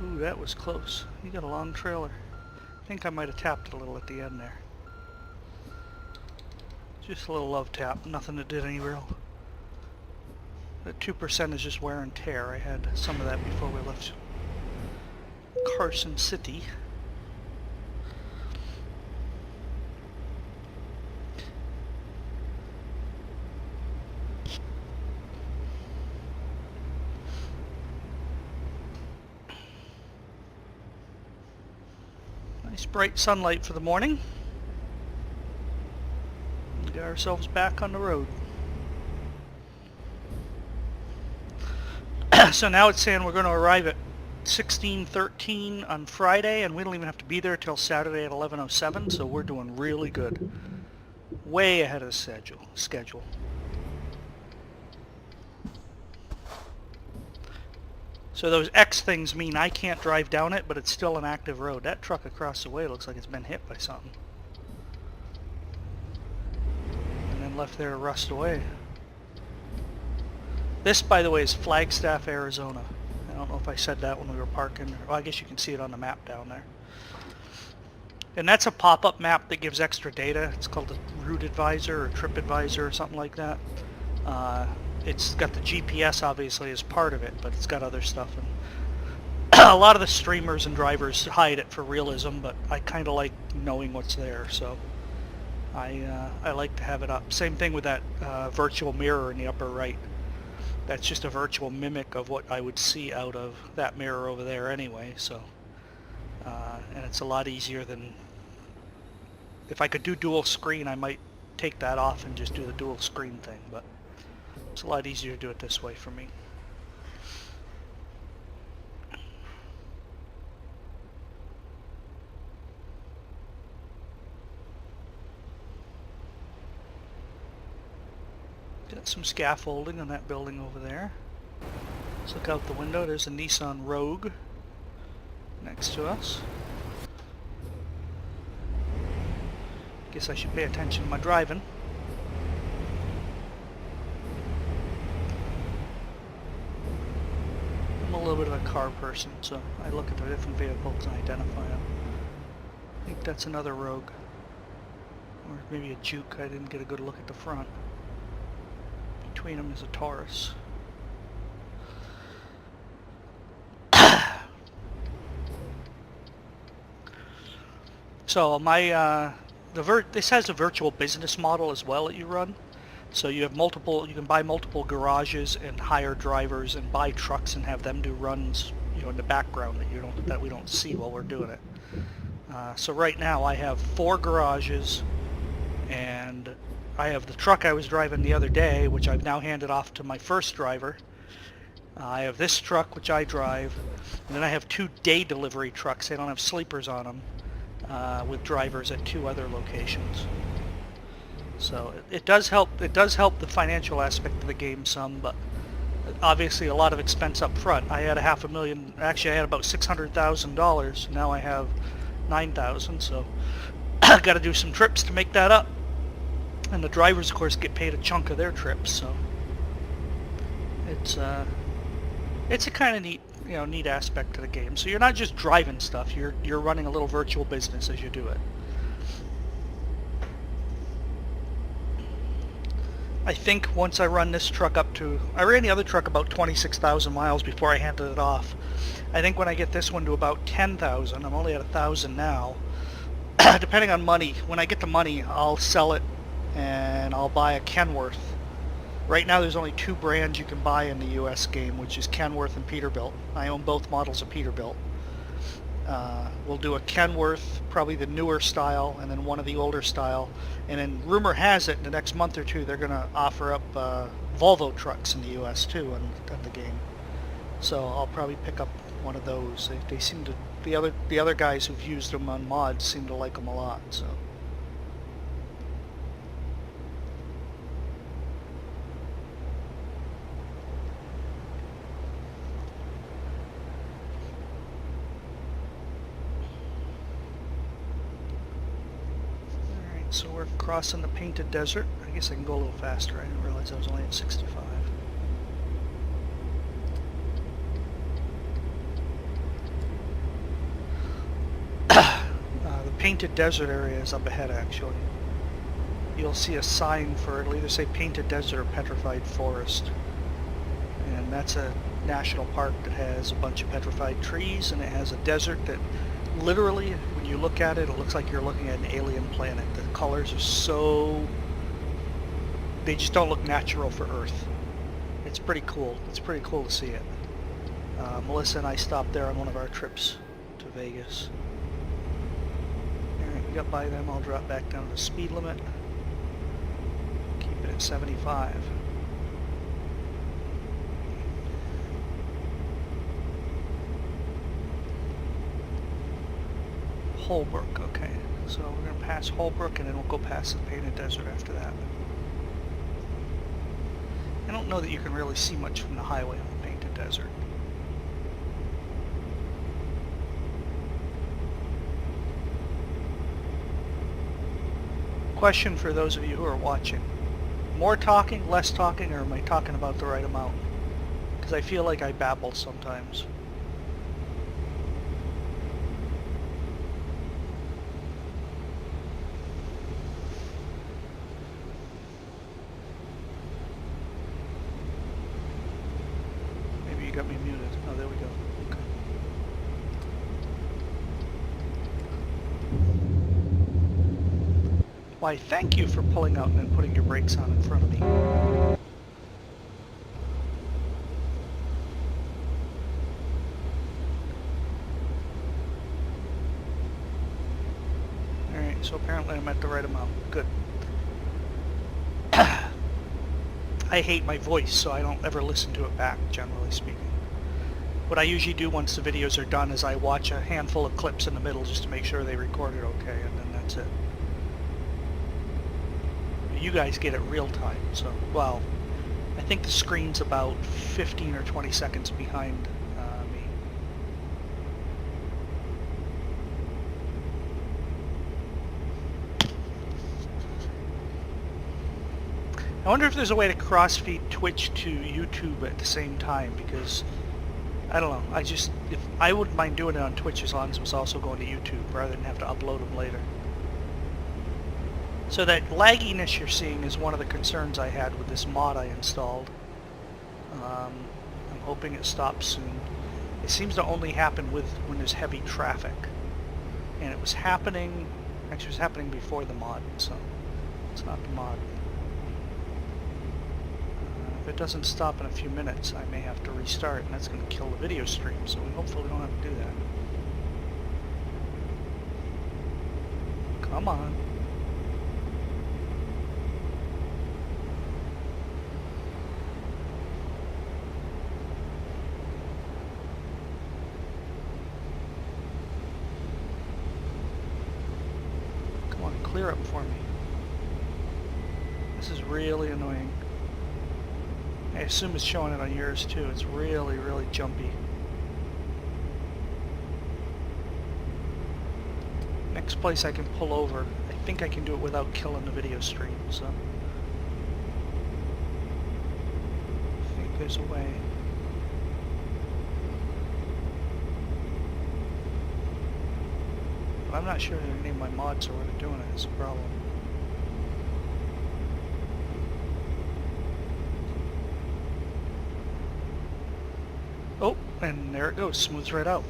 Ooh, that was close. You got a long trailer. I think I might have tapped it a little at the end there. Just a little love tap, nothing that did any real. The 2% is just wear and tear. I had some of that before we left Carson City. Nice bright sunlight for the morning. Get ourselves back on the road. So now it's saying we're going to arrive at 16:13 on Friday, and we don't even have to be there till Saturday at 11:07, so we're doing really good. Way ahead of the schedule. So those X things mean I can't drive down it, but it's still an active road. That truck across the way looks like it's been hit by something. And then left there to rust away. This, by the way, is Flagstaff, Arizona. I don't know if I said that when we were parking. Well, I guess you can see it on the map down there. And that's a pop-up map that gives extra data. It's called a Route Advisor or Trip Advisor or something like that. It's got the GPS, obviously, as part of it, but it's got other stuff. And a lot of the streamers and drivers hide it for realism, but I kind of like knowing what's there, so I like to have it up. Same thing with that virtual mirror in the upper right. That's just a virtual mimic of what I would see out of that mirror over there anyway, so and it's a lot easier than... if I could do dual screen, I might take that off and just do the dual screen thing, but it's a lot easier to do it this way for me. Got some scaffolding on that building over there. Let's look out the window. There's a Nissan Rogue next to us. Guess I should pay attention to my driving. I'm a little bit of a car person, so I look at the different vehicles and identify them. I think that's another Rogue. Or maybe a Juke. I didn't get a good look at the front. Between them is a Taurus. So my this has a virtual business model as well that you run. So you have multiple. You can buy multiple garages and hire drivers and buy trucks and have them do runs, you know, in the background that we don't see while we're doing it. So right now I have 4 garages, and I have the truck I was driving the other day, which I've now handed off to my first driver. I have this truck, which I drive, and then I have 2 day delivery trucks. They don't have sleepers on them, with drivers at 2 other locations. So it does help. It does help the financial aspect of the game some, but obviously a lot of expense up front. I had $500,000. Actually, I had about $600,000. Now I have $9,000. So I've got to do some trips to make that up. And the drivers, of course, get paid a chunk of their trips. So it's It's a kind of neat, neat aspect to the game. So you're not just driving stuff, you're running a little virtual business as you do it. I think once I run this truck I ran the other truck about 26,000 miles before I handed it off. I think when I get this one to about 10,000, I'm only at 1,000 now, depending on money, when I get the money, I'll sell it and I'll buy a Kenworth. Right now there's only 2 brands you can buy in the US game, which is Kenworth and Peterbilt. I own both models of Peterbilt. We'll do a Kenworth, probably the newer style, and then one of the older style. And then rumor has it in the next month or two they're going to offer up Volvo trucks in the US too on the game. So I'll probably pick up one of those. They seem to, the other guys who've used them on mods seem to like them a lot. So. So we're crossing the painted desert. I guess I can go a little faster. I didn't realize I was only at 65. The painted desert area is up ahead actually. You'll see a sign for, it'll either say painted desert or petrified forest. And that's a national park that has a bunch of petrified trees, and it has a desert that literally, when you look at it, it looks like you're looking at an alien planet. The colors are so... they just don't look natural for Earth. It's pretty cool. It's pretty cool to see it. Melissa and I stopped there on one of our trips to Vegas. Alright, we got by them. I'll drop back down to the speed limit. Keep it at 75. Holbrook, okay. So we're going to pass Holbrook and then we'll go past the painted desert after that. I don't know that you can really see much from the highway on the painted desert. Question for those of you who are watching. More talking, less talking, or am I talking about the right amount? Because I feel like I babble sometimes. You got me muted. Oh, there we go. Okay. Why, thank you for pulling out and then putting your brakes on in front of me. Alright, so apparently I'm at the right amount. Good. I hate my voice, so I don't ever listen to it back, generally speaking. What I usually do once the videos are done is I watch a handful of clips in the middle just to make sure they recorded okay, and then that's it. You guys get it real time, so, well, I think the screen's about 15 or 20 seconds behind me. I wonder if there's a way to cross-feed Twitch to YouTube at the same time, because, I don't know, if I wouldn't mind doing it on Twitch as long as it was also going to YouTube, rather than have to upload them later. So that lagginess you're seeing is one of the concerns I had with this mod I installed. I'm hoping it stops soon. It seems to only happen when there's heavy traffic. And it was happening, actually it was happening before the mod, so it's not the mod. If it doesn't stop in a few minutes, I may have to restart, and that's going to kill the video stream, so we hopefully don't have to do that. Come on. Come on, clear up for me. This is really annoying. I assume it's showing it on yours too. It's really, really jumpy. Next place I can pull over. I think I can do it without killing the video stream, so. I think there's a way. But I'm not sure any of my mods are already doing it, is the problem. Oh, and there it goes, smooths right out.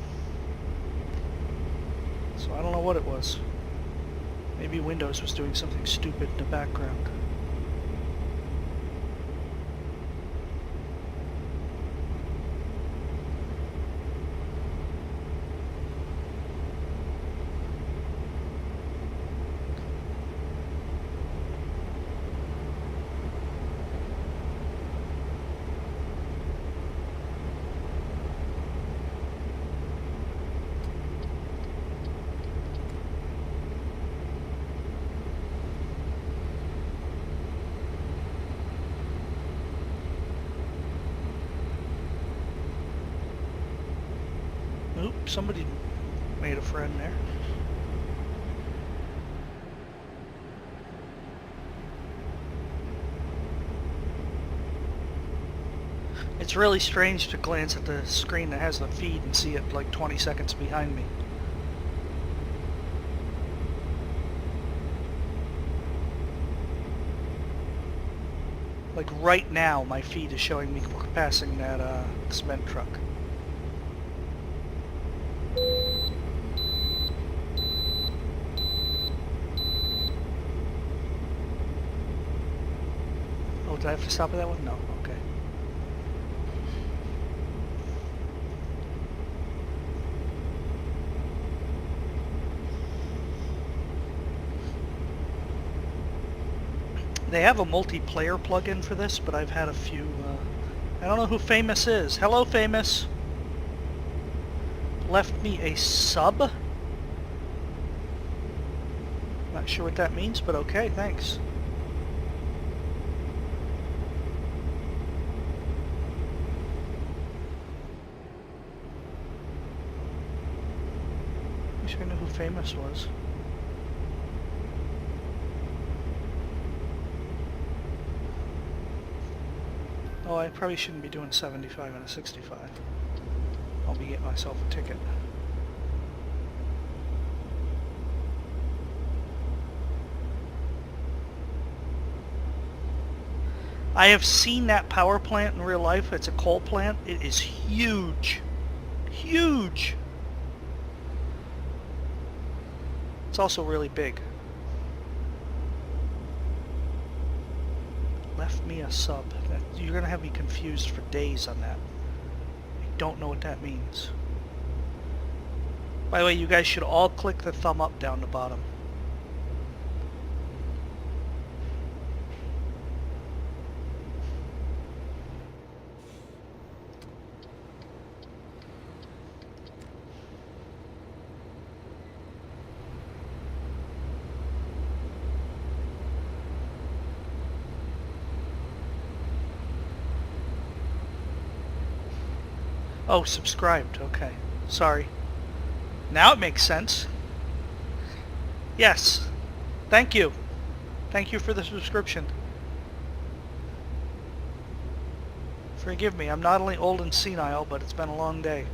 So I don't know what it was. Maybe Windows was doing something stupid in the background. Oop, somebody made a friend there. It's really strange to glance at the screen that has the feed and see it like 20 seconds behind me. Like right now, my feed is showing me passing that cement truck. Oh, did I have to stop at that one? No, okay. They have a multiplayer plugin for this, but I've had a few, I don't know who Famous is. Hello, Famous! Left me a sub? Not sure what that means, but okay, thanks. Wish I knew who Famous was. Oh, I probably shouldn't be doing 75 and a 65. I'll be getting myself a ticket. I have seen that power plant in real life. It's a coal plant. It is huge. Huge! It's also really big. Left me a sub. You're gonna have me confused for days on that. I don't know what that means. By the way, you guys should all click the thumb up down the bottom. Oh, subscribed. Okay. Sorry. Now it makes sense. Yes. Thank you. Thank you for the subscription. Forgive me, I'm not only old and senile, but it's been a long day.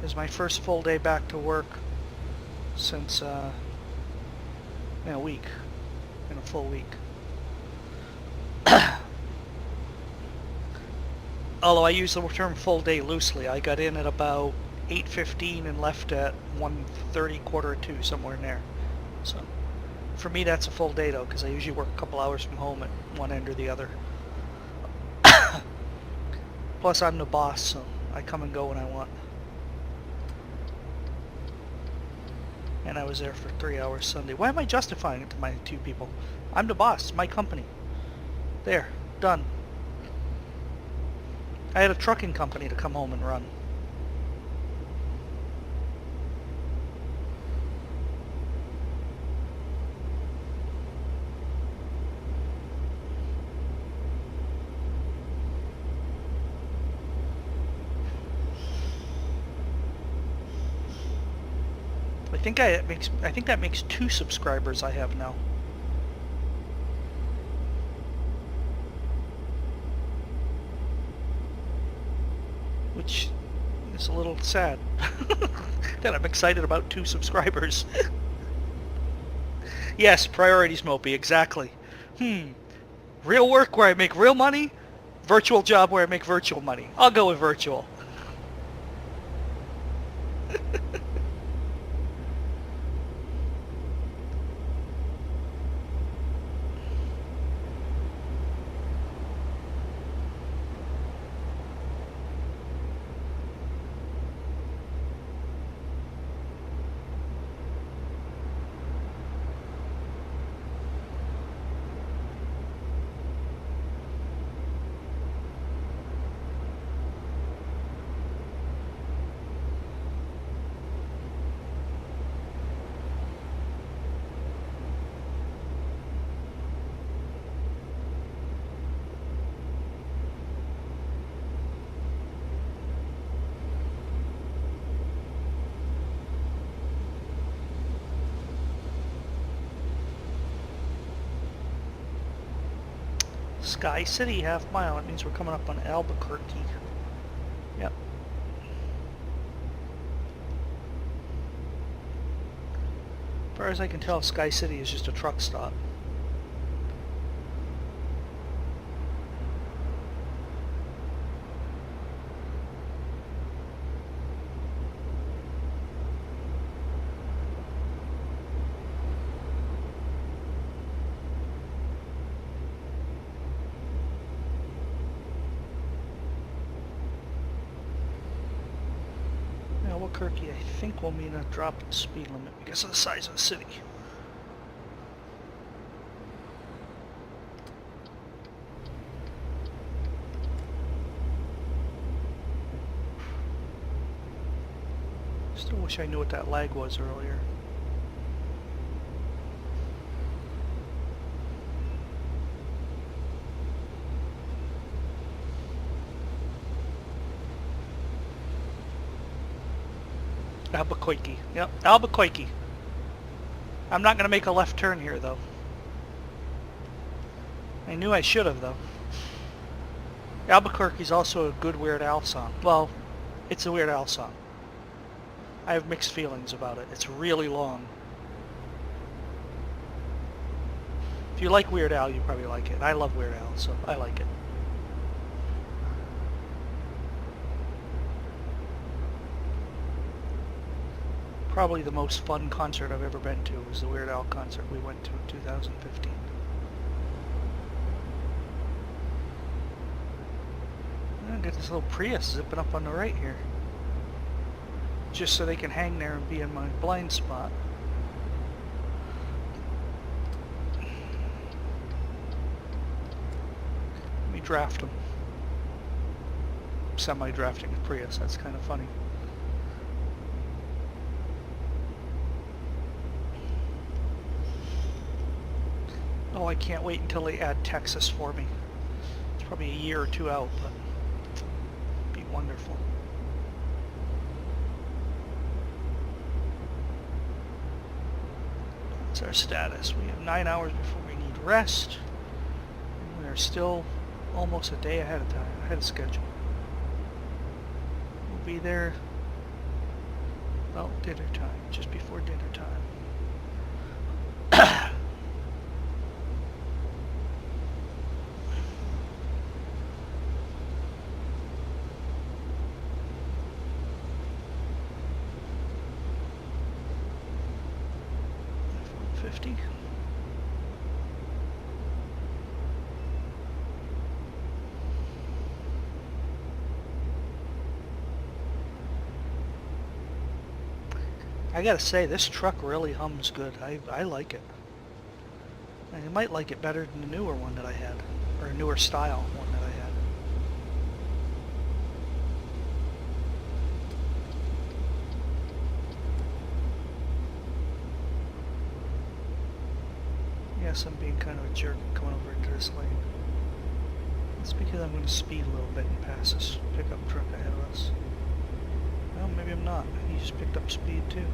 It's my first full day back to work since, in a week. In a full week. Although I use the term full day loosely. I got in at about 8:15 and left at 1:30, quarter to 2, somewhere in there. So, for me that's a full day though, because I usually work a couple hours from home at one end or the other. Plus I'm the boss, so I come and go when I want. And I was there for 3 hours Sunday. Why am I justifying it to my two people? I'm the boss, my company. There, done. I had a trucking company to come home and run. I think that makes 2 subscribers I have now. Which It's a little sad that I'm excited about 2 subscribers. Yes, priorities, Mopey, exactly. Real work where I make real money, virtual job where I make virtual money. I'll go with virtual. Sky City, half mile. That means we're coming up on Albuquerque. Yep. As far as I can tell, Sky City is just a truck stop. Albuquerque, I think, will mean a drop in the speed limit because of the size of the city. Still wish I knew what that lag was earlier. Albuquerque. Yep, Albuquerque. I'm not going to make a left turn here, though. I knew I should have, though. Albuquerque's also a good Weird Al song. Well, it's a Weird Al song. I have mixed feelings about it. It's really long. If you like Weird Al, you probably like it. I love Weird Al, so I like it. Probably the most fun concert I've ever been to was the Weird Al concert we went to in 2015. I'm gonna get this little Prius zipping up on the right here. Just so they can hang there and be in my blind spot. Let me draft them. Semi-drafting a Prius, that's kind of funny. Oh, I can't wait until they add Texas for me. It's probably a year or 2 out, but it'd be wonderful. What's our status? We have 9 hours before we need rest. And we are still almost a day ahead of schedule. We'll be there about dinner time, just before dinner time. I gotta say, this truck really hums good. I like it. I might like it better than the newer one that I had, or a newer style one that I had. Yes, I'm being kind of a jerk coming over into this lane. It's because I'm going to speed a little bit and pass this pickup truck ahead of us. Well, maybe I'm not. He just picked up speed too.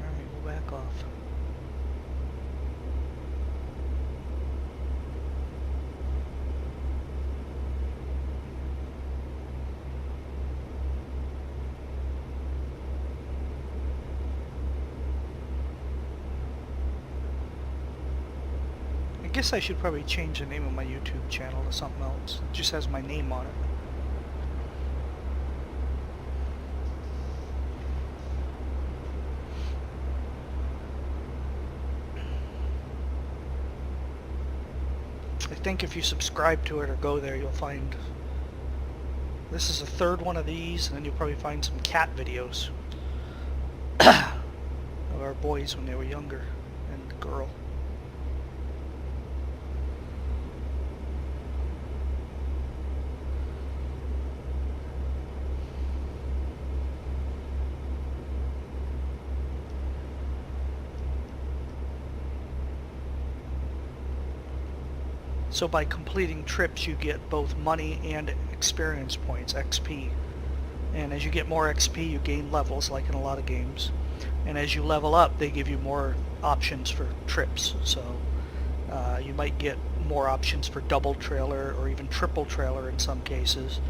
Alright, we'll back off. guess I should probably change the name of my YouTube channel to something else. It just has my name on it. I think if you subscribe to it or go there, you'll find... This is the third one of these, and then you'll probably find some cat videos of our boys when they were younger, and the girl. So by completing trips, you get both money and experience points, XP. And as you get more XP, you gain levels, like in a lot of games. And as you level up, they give you more options for trips. So you might get more options for double trailer or even triple trailer in some cases.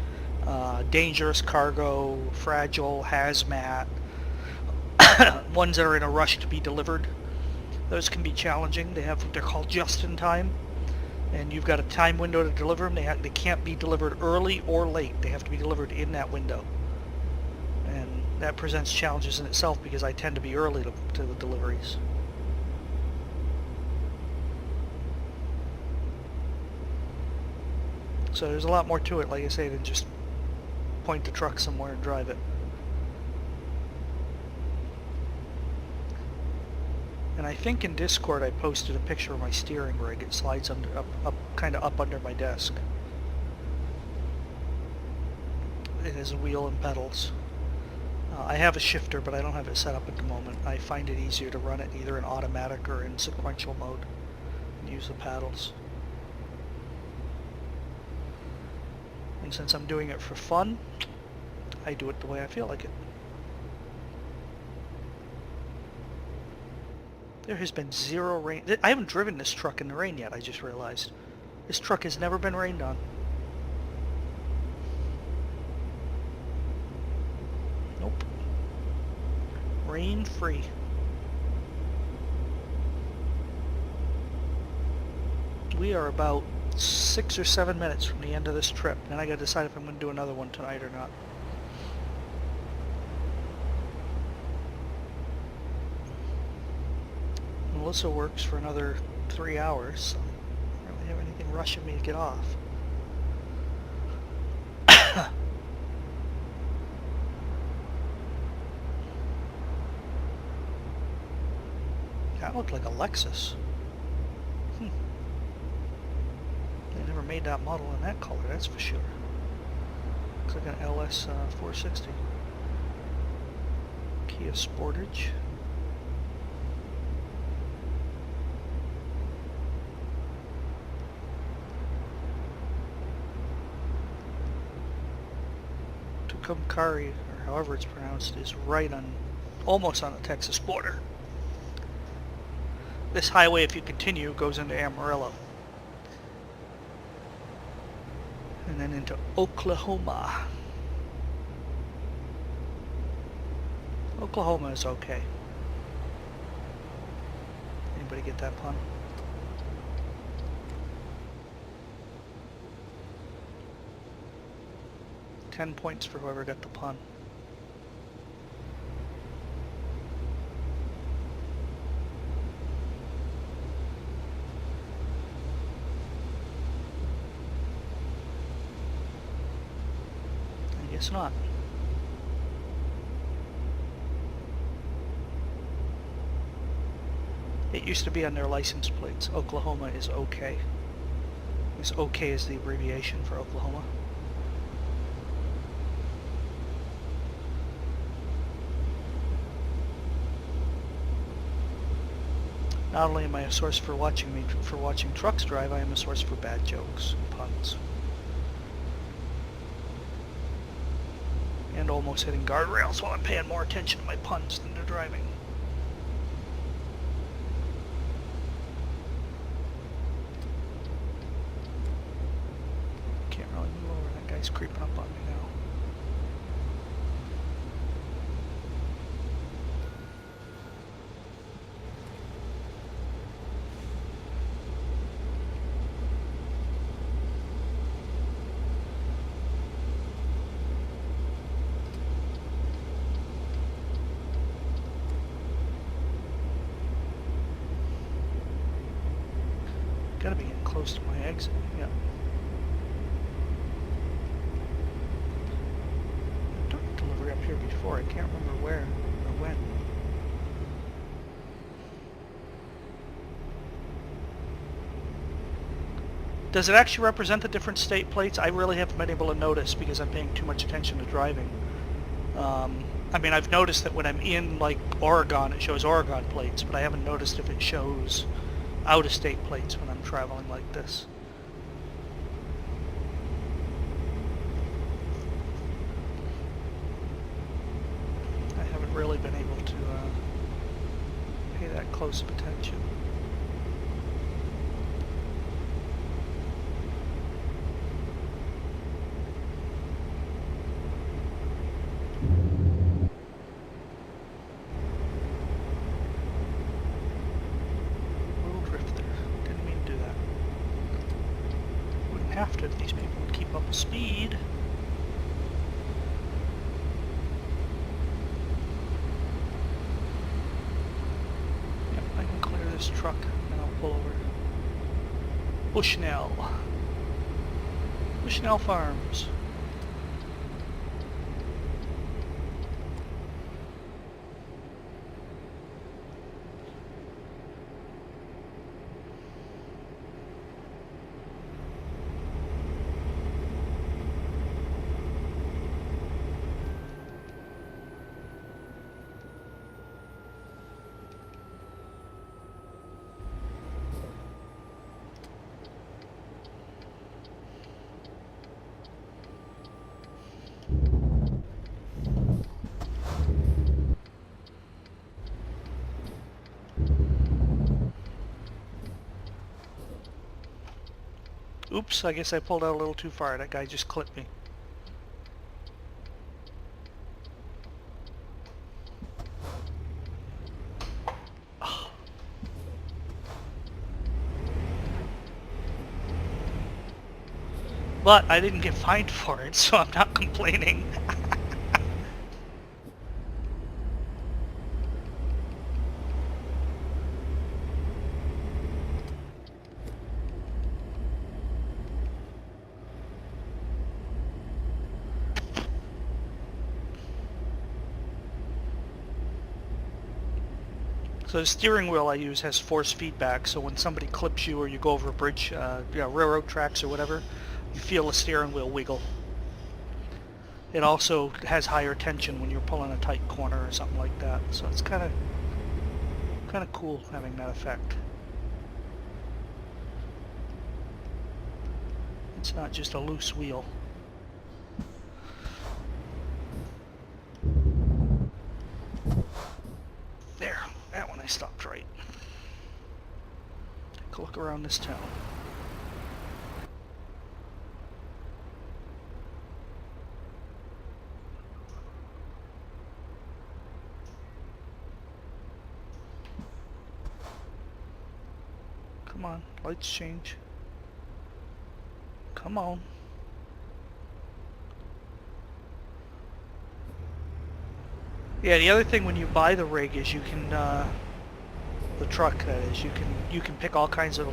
Dangerous cargo, fragile, hazmat, ones that are in a rush to be delivered. Those can be challenging. They have what they're called just-in-time. And you've got a time window to deliver them. They can't be delivered early or late. They have to be delivered in that window. And that presents challenges in itself because I tend to be early to the deliveries. So there's a lot more to it, like I say, than just point the truck somewhere and drive it. And I think in Discord I posted a picture of my steering rig. It slides kind of up under my desk. It has a wheel and pedals. I have a shifter, but I don't have it set up at the moment. I find it easier to run it either in automatic or in sequential mode and use the paddles. And since I'm doing it for fun, I do it the way I feel like it. There has been zero rain. I haven't driven this truck in the rain yet, I just realized. This truck has never been rained on. Nope. Rain-free. We are about 6 or 7 minutes from the end of this trip, and I gotta decide if I'm gonna do another one tonight or not. Melissa works for another 3 hours, so I don't really have anything rushing me to get off. That looked like a Lexus. They never made that model in that color, that's for sure. Looks like an LS 460. Kia Sportage. Tucumcari, or however it's pronounced, is right on, almost on the Texas border. This highway, if you continue, goes into Amarillo. And then into Oklahoma. Oklahoma is okay. Anybody get that pun? $10 points for whoever got the pun. I guess not. It used to be on their license plates. Oklahoma is okay. This OK is the abbreviation for Oklahoma. Not only am I a source for watching trucks drive, I am a source for bad jokes and puns. And almost hitting guardrails while I'm paying more attention to my puns than to driving. Can't really move over, that guy's creeping up on me now. Gotta be getting close to my exit. Yeah. I've done a delivery up here before. I can't remember where or when. Does it actually represent the different state plates? I really haven't been able to notice because I'm paying too much attention to driving. I mean, I've noticed that when I'm in, like, Oregon, it shows Oregon plates, but I haven't noticed if it shows out-of-state plates when I'm traveling like this. I haven't really been able to pay that close of attention. After these people would keep up with speed. Yep, I can clear this truck and I'll pull over. Bushnell. Bushnell Farms. Oops, I guess I pulled out a little too far. That guy just clipped me. Oh. But I didn't get fined for it, so I'm not complaining. So the steering wheel I use has force feedback, so when somebody clips you or you go over a bridge, railroad tracks or whatever, you feel the steering wheel wiggle. It also has higher tension when you're pulling a tight corner or something like that, so it's kind of cool having that effect. It's not just a loose wheel. There, that one I stopped right. Take a look around this town. Come on, lights change. Come on. Yeah, the other thing when you buy the rig is you can, the truck that is, you can pick all kinds of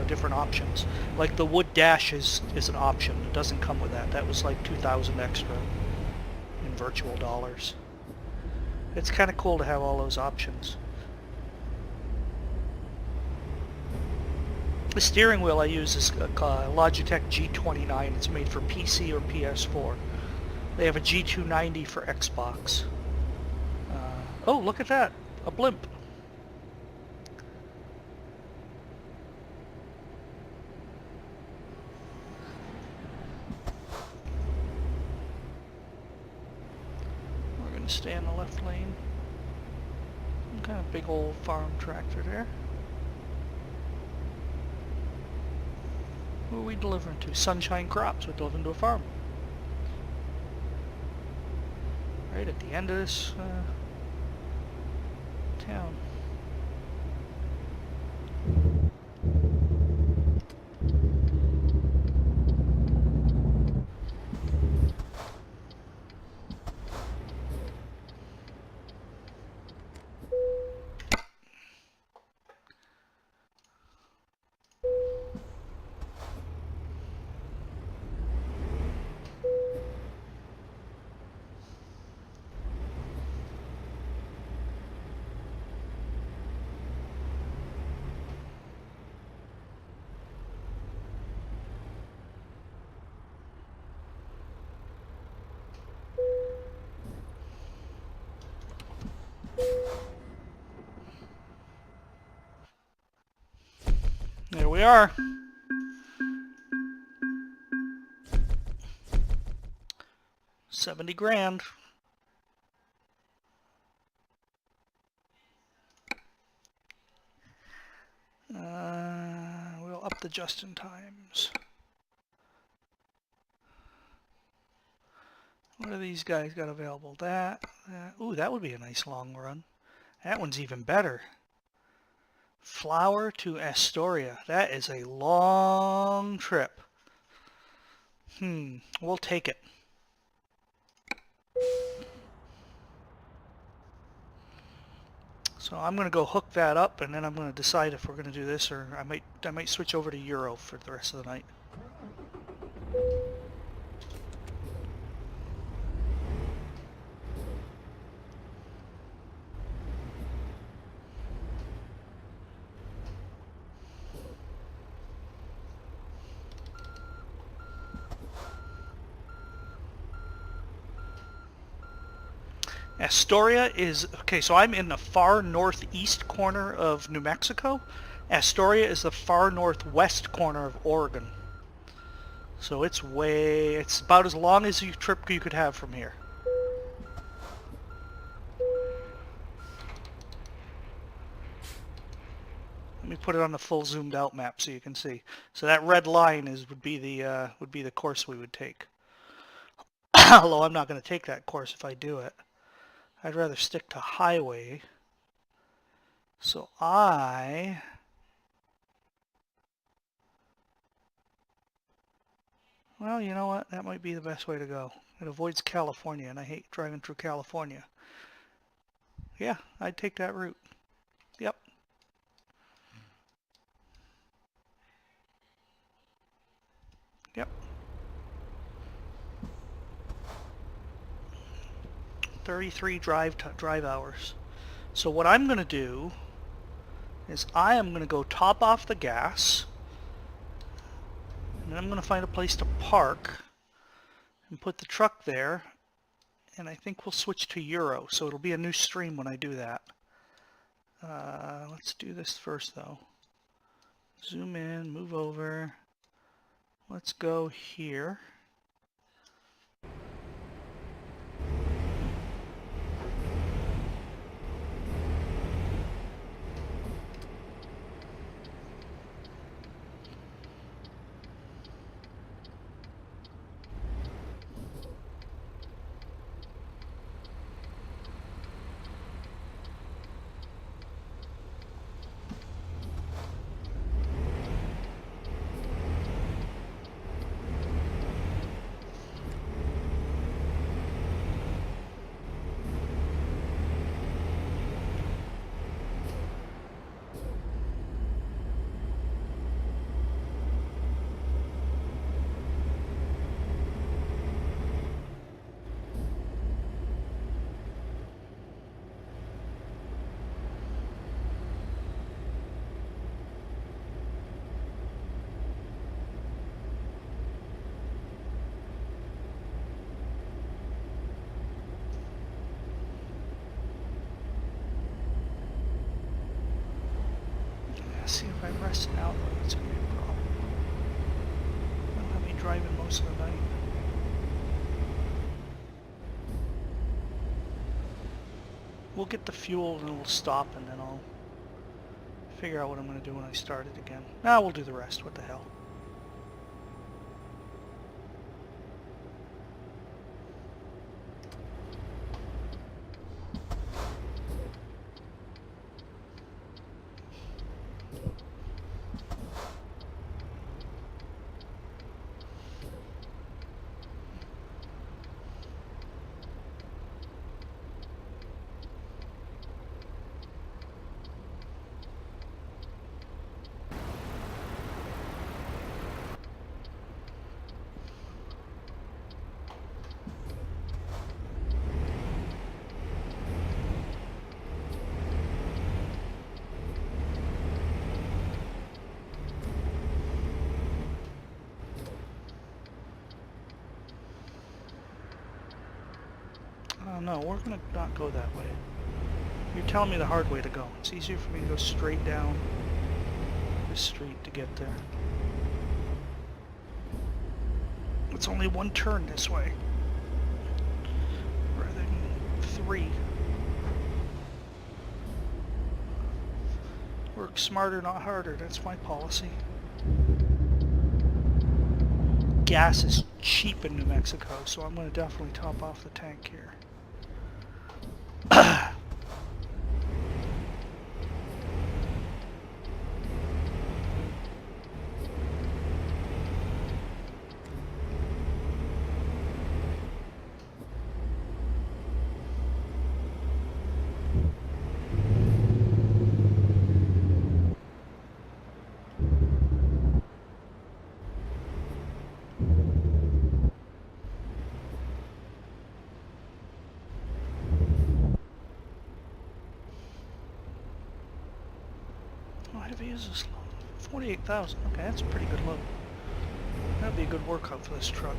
different options. Like the wood dash is an option. It doesn't come with that. That was like $2,000 extra in virtual dollars. It's kind of cool to have all those options. The steering wheel I use is a Logitech G29. It's made for PC or PS4. They have a G290 for Xbox. Oh, look at that! A blimp. We're going to stay in the left lane. Some kind of big old farm tractor there. Who are we delivering to? Sunshine Crops. We're delivering to a farm. Right at the end of this town. are. $70,000. We'll up the just-in-times. What do these guys got available? That. Ooh, that would be a nice long run. That one's even better. Flower to Astoria. That is a long trip. We'll take it. So I'm going to go hook that up, and then I'm going to decide if we're going to do this, or I might switch over to Euro for the rest of the night. Astoria is, okay, so I'm in the far northeast corner of New Mexico. Astoria is the far northwest corner of Oregon. So it's about as long as a trip you could have from here. Let me put it on the full zoomed out map so you can see. So that red line would be the course we would take. Although I'm not going to take that course if I do it. I'd rather stick to highway. So well, you know what? That might be the best way to go. It avoids California, and I hate driving through California. Yeah, I'd take that route. Yep. Yep. 33 drive hours. So what I'm going to do is I am going to go top off the gas, and then I'm going to find a place to park and put the truck there, and I think we'll switch to Euro, so it'll be a new stream when I do that. Let's do this first though. Zoom in, move over. Let's go here. See if I rest out, that's going to be a problem. I'll have me driving most of the night. We'll get the fuel and we'll stop, and then I'll figure out what I'm going to do when I start it again. Now we'll do the rest, what the hell. Oh no, we're going to not go that way. You're telling me the hard way to go. It's easier for me to go straight down. this street to get there. It's only one turn this way, rather than 3. Work smarter, not harder. That's my policy. Gas is cheap in New Mexico, so I'm going to definitely top off the tank here. How heavy is this load? 48,000. Okay, that's a pretty good load. That'd be a good workout for this truck.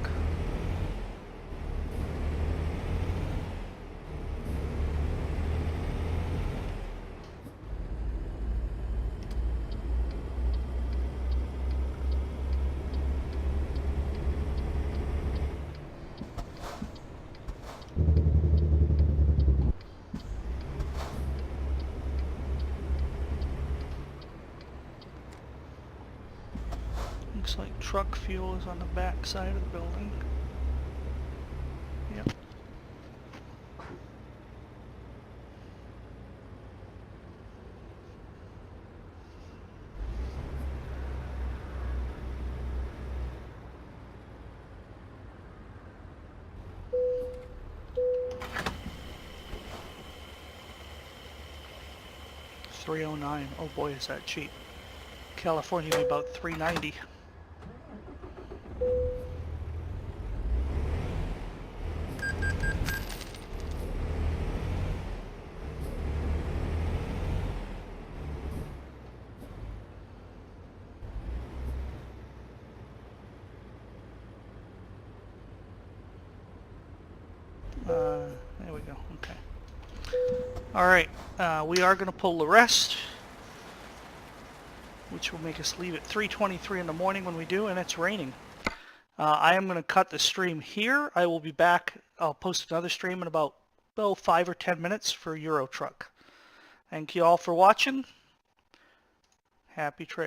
Looks like truck fuel is on the back side of the building. Yep. $309. Oh boy, is that cheap. California would be about $390. There we go. Okay. All right. We are going to pull the rest, which will make us leave at 3:23 in the morning when we do, and it's raining. I am going to cut the stream here. I will be back. I'll post another stream in about 5 or 10 minutes for Euro Truck. Thank you all for watching. Happy trail.